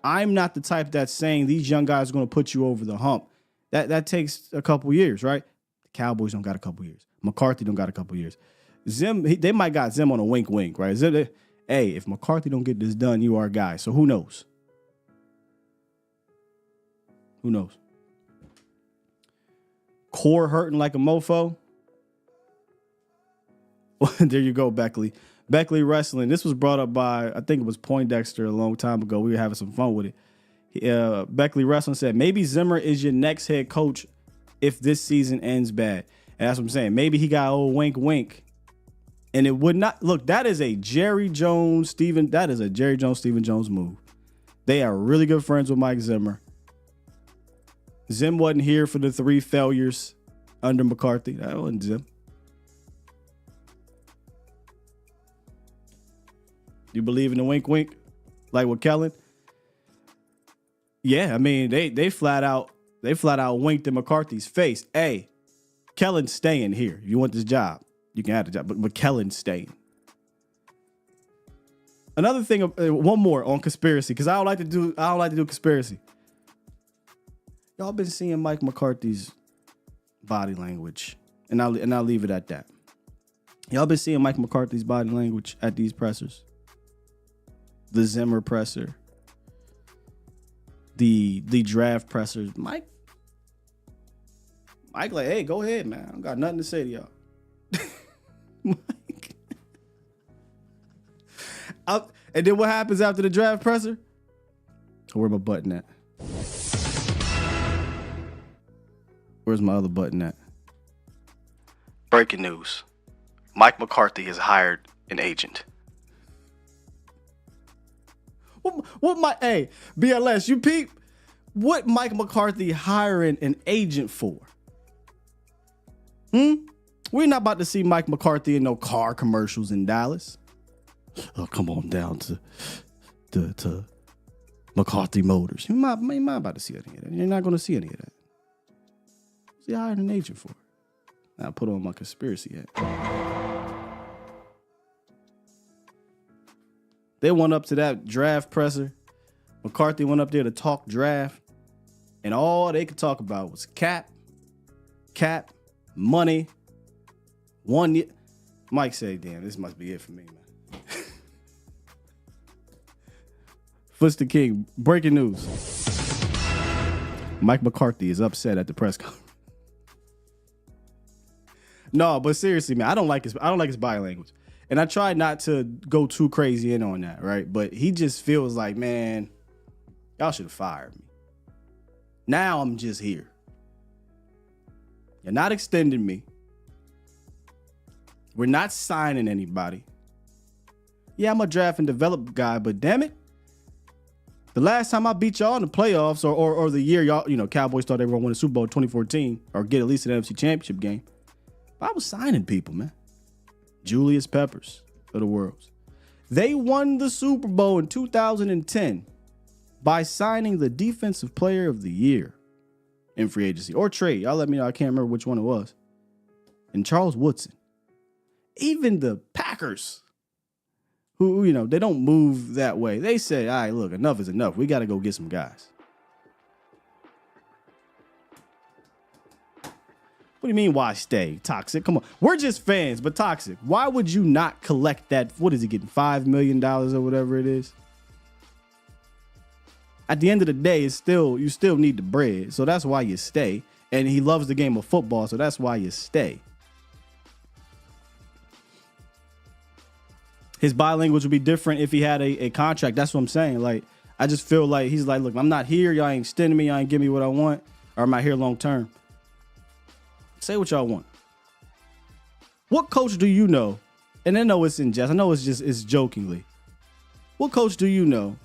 the type that's saying these young guys are going to put you over the hump. That takes a couple years, right? The Cowboys don't got a couple years. McCarthy don't got a couple years. Zim, they might got Zim on a wink, right? Hey, if McCarthy don't get this done, you are a guy. So who knows? Who knows? Core hurting like a mofo. There you go, Beckley. Beckley Wrestling. This was brought up by, I think it was Poindexter a long time ago. We were having some fun with it. Beckley Wrestling said, maybe Zimmer is your next head coach if this season ends bad. And that's what I'm saying. Maybe he got old wink. And it would not look, that is a Jerry Jones, Stephen Jones move. They are really good friends with Mike Zimmer. Zim wasn't here for the 3 failures under McCarthy. That wasn't Zim. You believe in the wink, like with Kellen? Yeah, I mean they flat out winked in McCarthy's face. Hey, Kellen's staying here. If you want this job, you can have the job, but Kellen's staying. Another thing, one more on conspiracy, because I don't like to do conspiracy. Y'all been seeing Mike McCarthy's body language, and I'll leave it at that. Y'all been seeing Mike McCarthy's body language at these pressers. The Zimmer presser, the draft pressers. Mike like, hey, go ahead, man. I don't got nothing to say to y'all. Mike. And then what happens after the draft presser? Where's my button at? Where's my other button at? Breaking news. Mike McCarthy has hired an agent. Hey, BLS, you peep? What Mike McCarthy hiring an agent for? We're not about to see Mike McCarthy in no car commercials in Dallas. Oh, come on down to McCarthy Motors. You're not about to see any of that. You're not going to see any of that. What's he hiring an agent for? Now put on my conspiracy hat. They went up to that draft presser. McCarthy went up there to talk draft. And all they could talk about was cap, money, 1 year. Mike said, damn, this must be it for me, man. Foots the King. Breaking news. Mike McCarthy is upset at the press conference. No, but seriously, man, I don't like his body language. And I try not to go too crazy in on that, right? But he just feels like, man, y'all should have fired me. Now I'm just here. You're not extending me. We're not signing anybody. Yeah, I'm a draft and develop guy, but damn it. The last time I beat y'all in the playoffs or the year y'all, Cowboys thought they were going to win the Super Bowl in 2014 or get at least an NFC Championship game. I was signing people, man. Julius Peppers of the world. They won the Super Bowl in 2010 by signing the Defensive Player of the Year in free agency or trade. Y'all let me know. I can't remember which one it was. And Charles Woodson. Even the Packers, who, they don't move that way. They say, all right, look, enough is enough. We got to go get some guys. What do you mean, why stay? Toxic? Come on. We're just fans, but Toxic. Why would you not collect that? What is he getting? $5 million or whatever it is? At the end of the day, you still need the bread. So that's why you stay. And he loves the game of football, so that's why you stay. His body language would be different if he had a contract. That's what I'm saying. Like, I just feel like he's like, look, I'm not here. Y'all ain't extending me. Y'all ain't giving me what I want. Or am I here long term? Say what y'all want. What coach do you know? And I know it's in jest. I know it's jokingly. What coach do you know?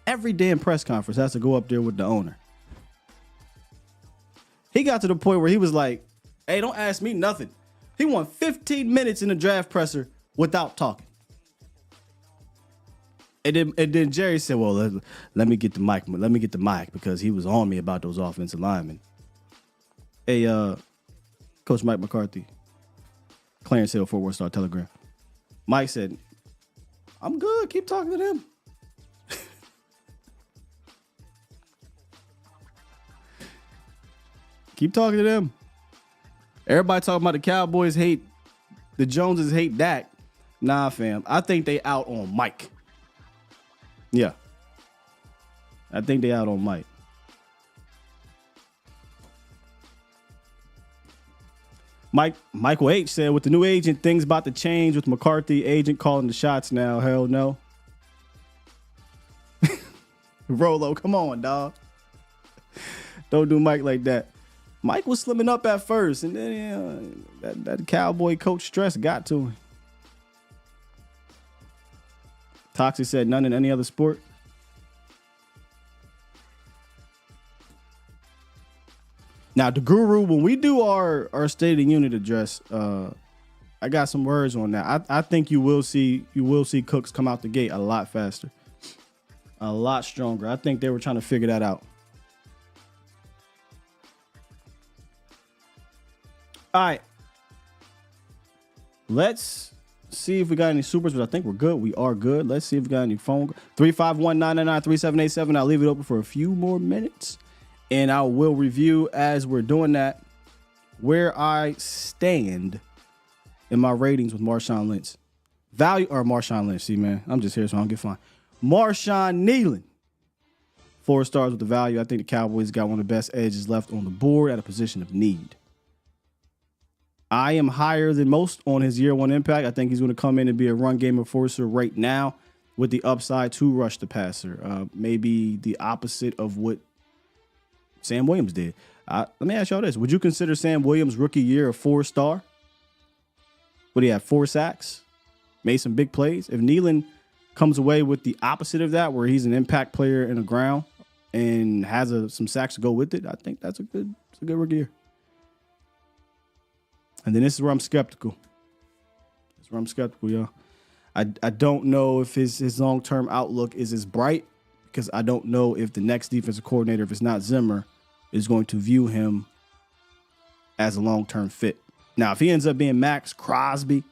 Every damn press conference has to go up there with the owner. He got to the point where he was like, hey, don't ask me nothing. He won 15 minutes in the draft presser without talking. And then Jerry said, well, let me get the mic. Let me get the mic because he was on me about those offensive linemen. Hey, Coach Mike McCarthy, Clarence Hill, Fort Worth Star Telegram. Mike said, I'm good. Keep talking to them. Keep talking to them. Everybody talking about the Cowboys hate, the Joneses hate Dak. Nah, fam. I think they out on Mike. Yeah. I think they out on Mike. Michael H. said, with the new agent, things about to change with McCarthy. Agent calling the shots now. Hell no. Rolo, come on, dog. Don't do Mike like that. Mike was slimming up at first, and then that Cowboy coach stress got to him. Toxic said none in any other sport. Now, the Guru, when we do our State of the Union address, I got some words on that. I think you will see Cooks come out the gate a lot faster, a lot stronger. I think they were trying to figure that out. All right, let's see if we got any supers, but I think we're good. We are good. Let's see if we got any phone. 351-999-3787. I'll leave it open for a few more minutes. And I will review as we're doing that where I stand in my ratings with Marshawn Lynch. Marshawn Lynch. See, man, I'm just here so I don't get fined. Marshon Kneeland. 4 stars with the value. I think the Cowboys got one of the best edges left on the board at a position of need. I am higher than most on his year 1 impact. I think he's going to come in and be a run game enforcer right now with the upside to rush the passer. Maybe the opposite of what Sam Williams did. Let me ask y'all this. Would you consider Sam Williams' rookie year a 4-star? Would he have 4 sacks? Made some big plays? If Kneeland comes away with the opposite of that, where he's an impact player in the ground and has some sacks to go with it, I think that's a good rookie year. And then this is where I'm skeptical. Y'all. I don't know if his long-term outlook is as bright because I don't know if the next defensive coordinator, if it's not Zimmer, is going to view him as a long-term fit. Now, if he ends up being Max Crosby,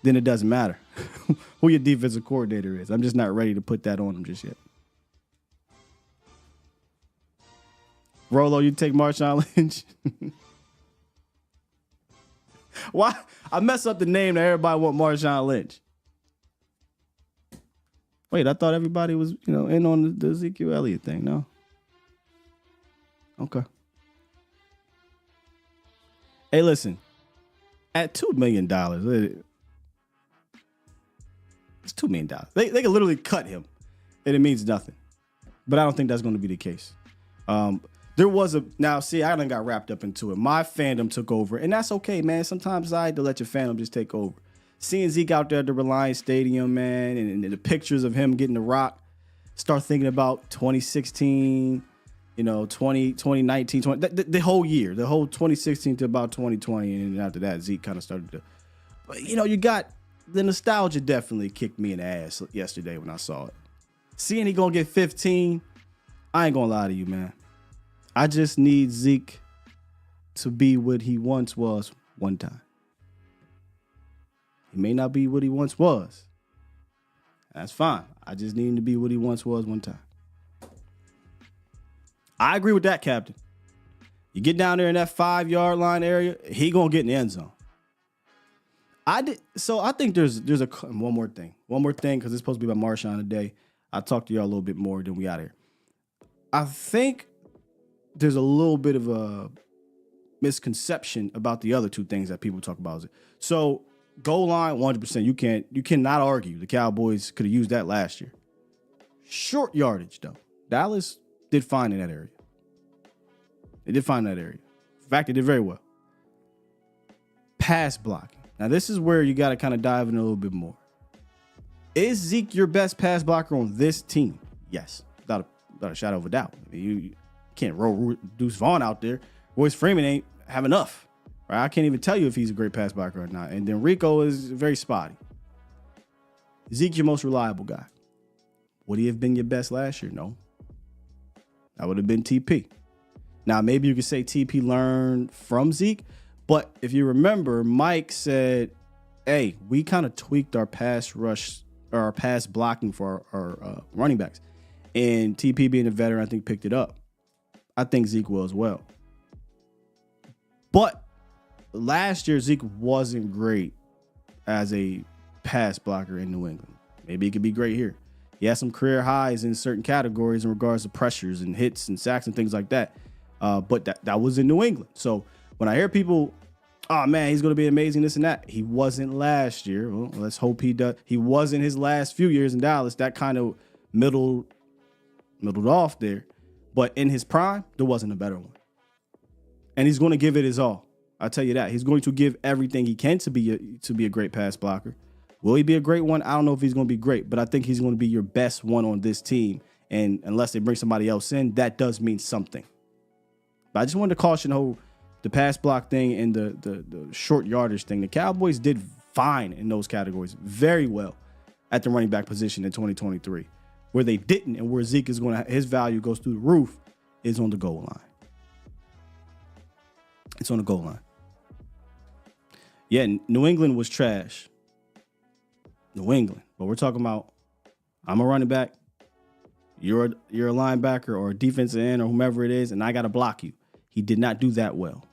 then it doesn't matter who your defensive coordinator is. I'm just not ready to put that on him just yet. Rolo, you take Marshawn Lynch. Why? I mess up the name that everybody want Marshawn Lynch. Wait, I thought everybody was, in on the Ezekiel Elliott thing. No. Okay. Hey, listen. At $2 million, it's $2 million. They could literally cut him, and it means nothing. But I don't think that's going to be the case. There was now, see, I done got wrapped up into it. My fandom took over, and that's okay, man. Sometimes I had to let your fandom just take over. Seeing Zeke out there at the Reliance Stadium, man, and the pictures of him getting the rock, start thinking about 2016, 2019, the whole year, the whole 2016 to about 2020. And after that, Zeke kind of started to, but you got the nostalgia definitely kicked me in the ass yesterday when I saw it. Seeing he gonna get 15, I ain't gonna lie to you, man. I just need Zeke to be what he once was one time. He may not be what he once was. That's fine. I just need him to be what he once was one time. I agree with that, Captain. You get down there in that 5-yard line area, he gonna get in the end zone. I think there's one more thing because it's supposed to be about Marshawn today. I'll talk to y'all a little bit more than we out here. I think there's a little bit of a misconception about the other two things that people talk about. So goal line, 100%. You cannot argue. The Cowboys could have used that last year. Short yardage, though. Dallas did fine in that area. They did fine in that area. In fact, they did very well. Pass blocking. Now, this is where you got to kind of dive in a little bit more. Is Zeke your best pass blocker on this team? Yes, without a shadow of a doubt. I mean, you can't roll Deuce Vaughn out there. Royce Freeman ain't have enough. Right? I can't even tell you if he's a great pass blocker or not. And then Rico is very spotty. Zeke, your most reliable guy. Would he have been your best last year? No. That would have been TP. Now, maybe you could say TP learned from Zeke, but if you remember, Mike said, hey, we kind of tweaked our pass rush or our pass blocking for our running backs. And TP being a veteran, I think, picked it up. I think Zeke will as well. But last year, Zeke wasn't great as a pass blocker in New England. Maybe he could be great here. He has some career highs in certain categories in regards to pressures and hits and sacks and things like that. But that was in New England. So when I hear people, oh, man, he's going to be amazing, this and that. He wasn't last year. Well, let's hope he does. He wasn't his last few years in Dallas. That kind of middled off there. But in his prime, there wasn't a better one. And he's going to give it his all. I'll tell you that. He's going to give everything he can to be a great pass blocker. Will he be a great one? I don't know if he's going to be great, but I think he's going to be your best one on this team. And unless they bring somebody else in, that does mean something. But I just wanted to caution the pass block thing and the short yardage thing. The Cowboys did fine in those categories, very well at the running back position in 2023. Where they didn't, and where Zeke is his value goes through the roof, is on the goal line. It's on the goal line. Yeah, New England was trash. New England. But we're talking about, I'm a running back, you're a linebacker or a defensive end or whomever it is, and I got to block you. He did not do that well.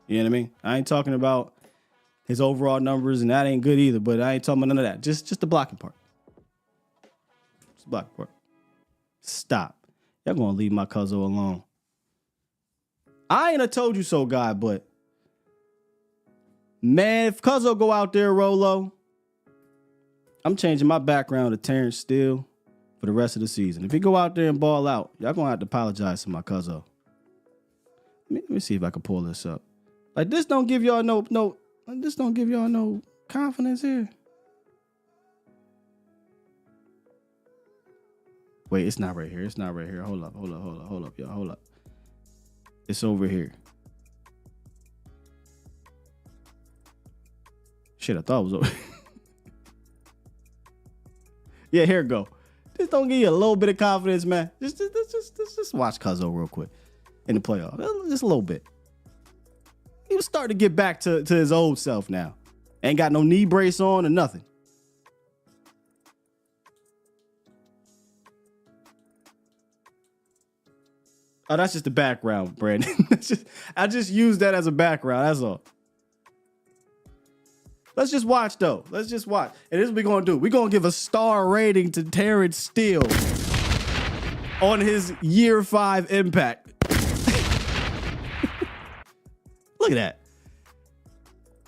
You know what I mean? I ain't talking about his overall numbers, and that ain't good either, but I ain't talking about none of that. Just the blocking part. Just the blocking part. Stop. Y'all going to leave my cousin alone. I ain't a told you so guy, but man, if Cuzzo go out there, Rolo, I'm changing my background to Terrence Steele for the rest of the season. If he go out there and ball out, y'all gonna have to apologize to my Cuzzo. Let me see if I can pull this up. Like, this don't give y'all no confidence here. Wait, it's not right here. It's not right here. Hold up, y'all. Hold up. It's over here. Shit, I thought it was over. Yeah, here it go. Just don't give you a little bit of confidence, man. Just watch Cuzzo real quick in the playoffs. Just a little bit. He was starting to get back to his old self now. Ain't got no knee brace on or nothing. Oh, that's just the background, Brandon. I just used that as a background. That's all. Let's just watch, though. Let's just watch. And this is what we're going to do. We're going to give a star rating to Terrence Steele on his year 5 impact. Look at that.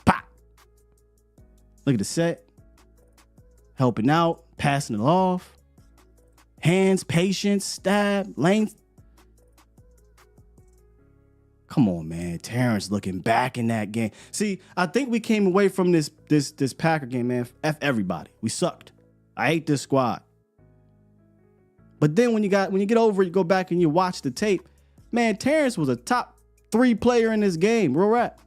Pop. Look at the set. Helping out, passing it off. Hands, patience, stab, length. Come on, man. Terrence looking back in that game. See, I think we came away from this Packer game, man. F everybody. We sucked. I hate this squad. But then when you get over it, you go back and you watch the tape. Man, Terrence was a top 3 player in this game. Real rap.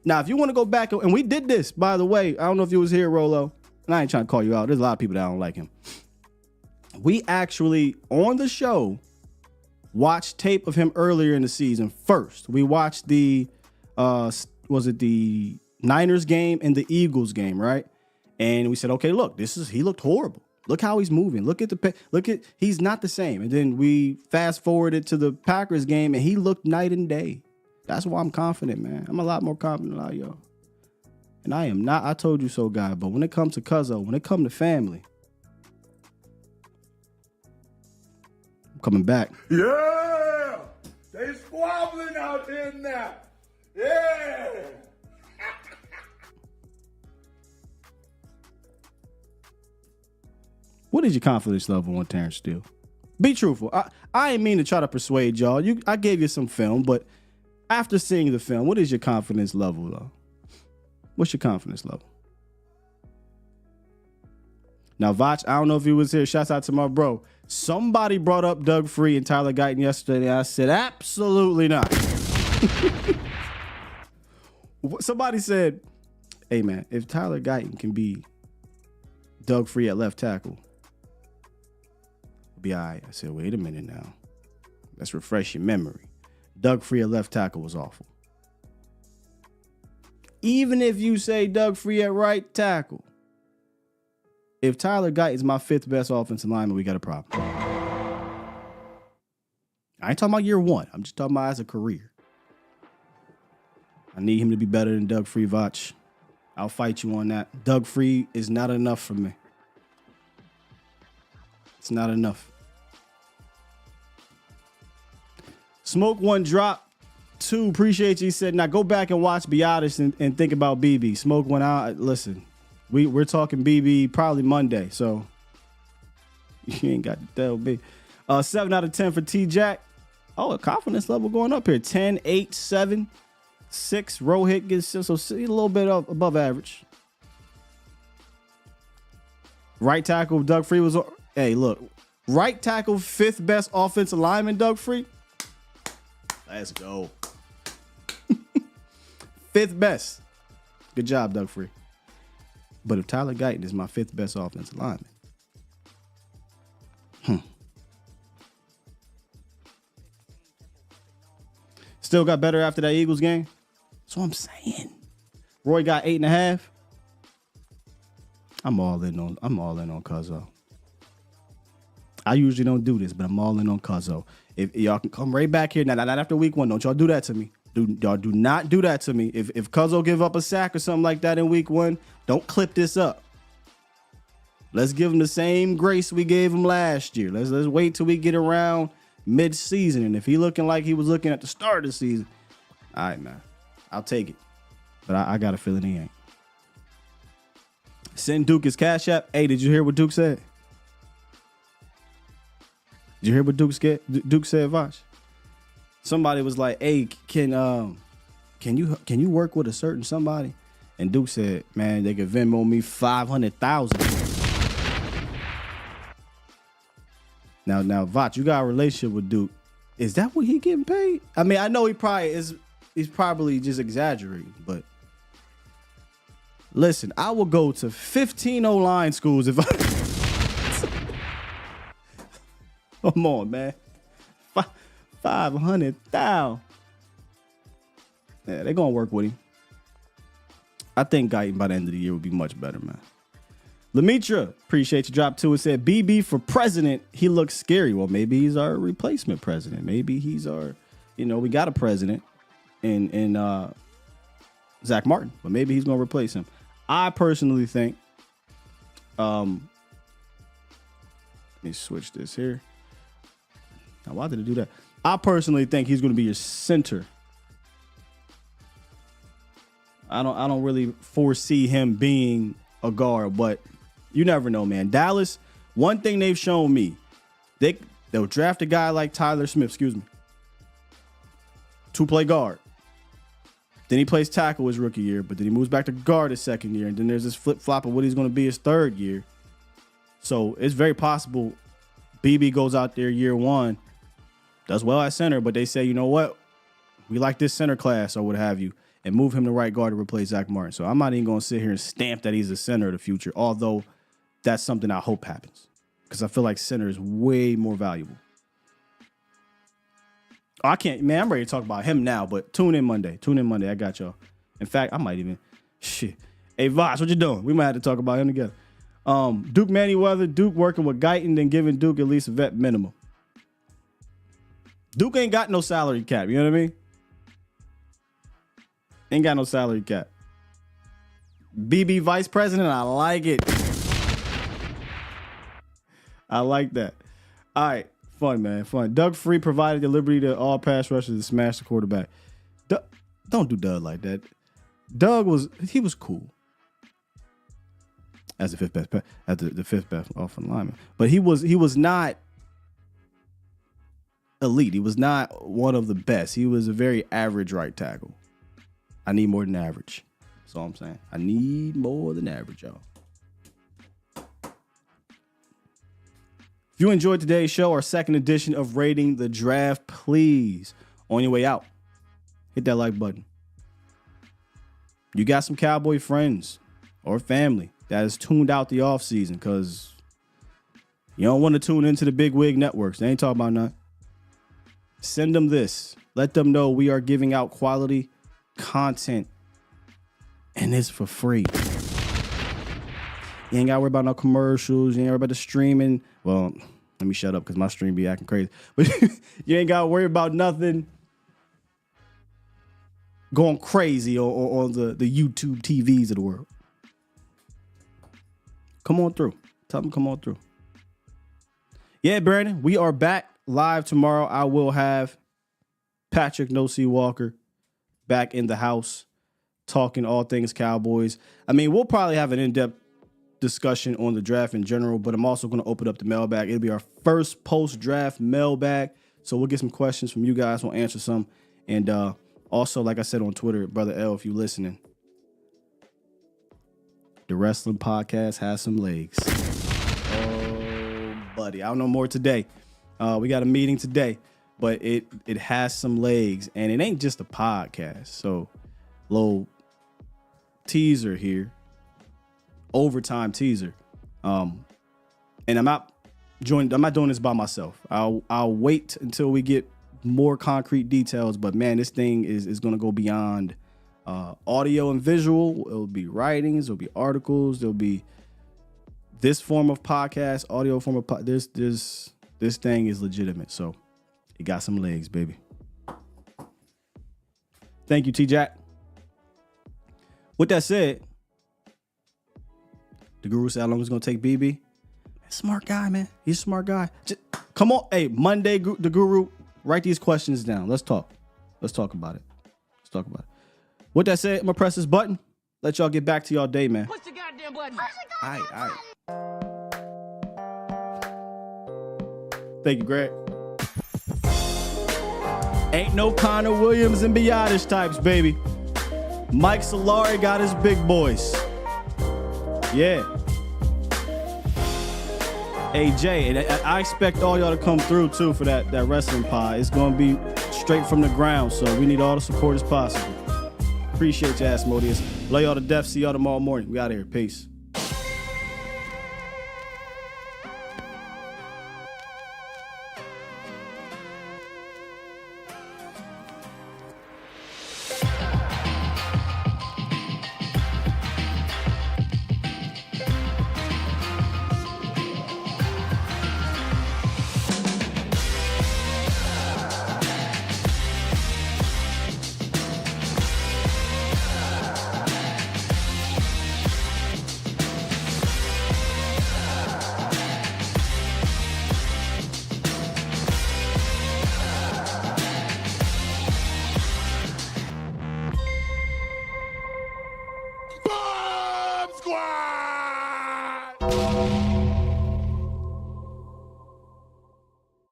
Now, if you want to go back, and we did this, by the way. I don't know if you was here, Rolo. And I ain't trying to call you out. There's a lot of people that don't like him. We actually, on the show, watched tape of him earlier in the season first. We watched the, was it the Niners game and the Eagles game, right? And we said, okay, look, he looked horrible. Look how he's moving. He's not the same. And then we fast forwarded to the Packers game and he looked night and day. That's why I'm confident, man. I'm a lot more confident than a lot of y'all. And I am not, I told you so, guy. But when it comes to Cuzzo, when it comes to family, I'm coming back. Yeah! They squabbling out there now. Yeah! What is your confidence level on Terrence Steele? Be truthful. I ain't mean to try to persuade y'all. I gave you some film, but after seeing the film, what is your confidence level, though? What's your confidence level? Now, Vach, I don't know if he was here. Shouts out to my bro. Somebody brought up Doug Free and Tyler Guyton yesterday, and I said, absolutely not. Somebody said, hey, man, if Tyler Guyton can be Doug Free at left tackle, it'll be all right. I said, wait a minute now. Let's refresh your memory. Doug Free at left tackle was awful. Even if you say Doug Free at right tackle, if Tyler Guyton is my 5th best offensive lineman, we got a problem. I ain't talking about year 1. I'm just talking about as a career. I need him to be better than Doug Free, Vach. I'll fight you on that. Doug Free is not enough for me. It's not enough. Smoke 1 drop 2. Appreciate you. He said, now go back and watch Biotis and think about BB. Smoke 1 out. Listen, we're talking BB probably Monday, so you ain't got to tell me. 7 out of 10 for T-Jack. Oh, a confidence level going up here. 10, 8, 7, 6. Row hit gets so a little bit above average. Right tackle, Doug Free was. Hey, look. Right tackle, 5th best offensive lineman, Doug Free. Let's go. 5th best. Good job, Doug Free. But if Tyler Guyton is my 5th best offensive lineman, still got better after that Eagles game. That's what I'm saying. Roy got 8.5. I'm all in on Cuzzo. I usually don't do this, but I'm all in on Cuzzo. If y'all can come right back here, now not after week 1, don't y'all do that to me. Y'all do not do that to me. If Cuzzo give up a sack or something like that in week 1, don't clip this up. Let's give him the same grace we gave him last year. Let's wait till we get around mid-season, and if he looking like he was looking at the start of the season, all right, man, I'll take it. But I got a feeling he ain't. Send Duke his Cash App. Hey, did you hear what Duke said? Did you hear what Duke said, Vosh? Somebody was like, "Hey, can you work with a certain somebody?" And Duke said, "Man, they could Venmo me 500,000." Now, Vosh, you got a relationship with Duke. Is that what he getting paid? I mean, I know he probably is. He's probably just exaggerating, but listen, I will go to 15 O-line schools if I. Come on, man. 500,000. Yeah, they're gonna work with him. I think Guyton by the end of the year would be much better, man. Lemitra, appreciate you. Drop 2 and said BB for president. He looks scary. Well, maybe he's our replacement president. Maybe he's our, we got a president in Zach Martin, but maybe he's going to replace him. I personally think, let me switch this here. Now, why did it do that? I personally think he's going to be your center. I don't really foresee him being a guard, but you never know, man. Dallas, one thing they've shown me, they'll draft a guy like Tyler Smith, to play guard. Then he plays tackle his rookie year, but then he moves back to guard his second year, and then there's this flip-flop of what he's going to be his third year. So it's very possible BB goes out there year one, does well at center, but they say, you know what? We like this center class or what have you, and move him to right guard to replace Zach Martin. So I'm not even going to sit here and stamp that he's the center of the future, although that's something I hope happens because I feel like center is way more valuable. I can't, man, I'm ready to talk about him now, but tune in Monday. I got y'all. In fact, I might even, Hey, Vosh, what you doing? We might have to talk about him together. Duke Manyweather, Duke working with Guyton, then giving Duke at least a vet minimum. Duke ain't got no salary cap, you know what I mean? Ain't got no salary cap. BB vice president, I like it. I like that. All right. Fun, man. Fun. Doug Free provided the liberty to all pass rushers to smash the quarterback. Don't do Doug like that. Doug was cool as the fifth best offensive lineman, but he was not elite. He was not one of the best. He was a very average right tackle. I need more than average. That's all I'm saying. I need more than average, y'all. If you enjoyed today's show, our second edition of Rating the Draft, please, on your way out, hit that like button. You got some Cowboy friends or family that has tuned out the offseason because you don't want to tune into the big wig networks. They ain't talking about nothing. Send them this. Let them know we are giving out quality content, and it's for free. You ain't got to worry about no commercials. You ain't worry about the streaming. Well, let me shut up because my stream be acting crazy. But you ain't got to worry about nothing going crazy on the YouTube TVs of the world. Come on through. Tell them come on through. Yeah, Brandon, we are back live tomorrow. I will have Patrick No C Walker back in the house talking all things Cowboys. I mean, we'll probably have an in-depth discussion on the draft in general, but I'm also going to open up the mailbag. It'll be our first post-draft mailbag, so we'll get some questions from you guys. We'll answer some. And also, like I said on Twitter, Brother L, if you're listening, the wrestling podcast has some legs. Oh, buddy. I don't know more today. We got a meeting today, but it has some legs, and it ain't just a podcast. So, little teaser here. Overtime teaser. And I'm not doing this by myself. I'll wait until we get more concrete details, but man, this thing is going to go beyond audio and visual. It'll be writings, it'll be articles, there'll be this form of podcast, audio form of this thing is legitimate. So it got some legs, baby. Thank you, T-Jack. With that said, the guru said how long it's going to take BB. Smart guy, man. He's a smart guy. Just, come on. Hey, Monday, the guru, write these questions down. Let's talk. Let's talk about it. With that said, I'm going to press this button. Let y'all get back to y'all day, man. Push the goddamn button. All right. Thank you, Greg. Ain't no Connor Williams and Biotish types, baby. Mike Solari got his big boys. Yeah. Hey, Jay, and I expect all y'all to come through, too, for that wrestling pod. It's going to be straight from the ground, so we need all the support as possible. Appreciate you, Asmodeus. Love y'all to death. See y'all tomorrow morning. We out of here. Peace.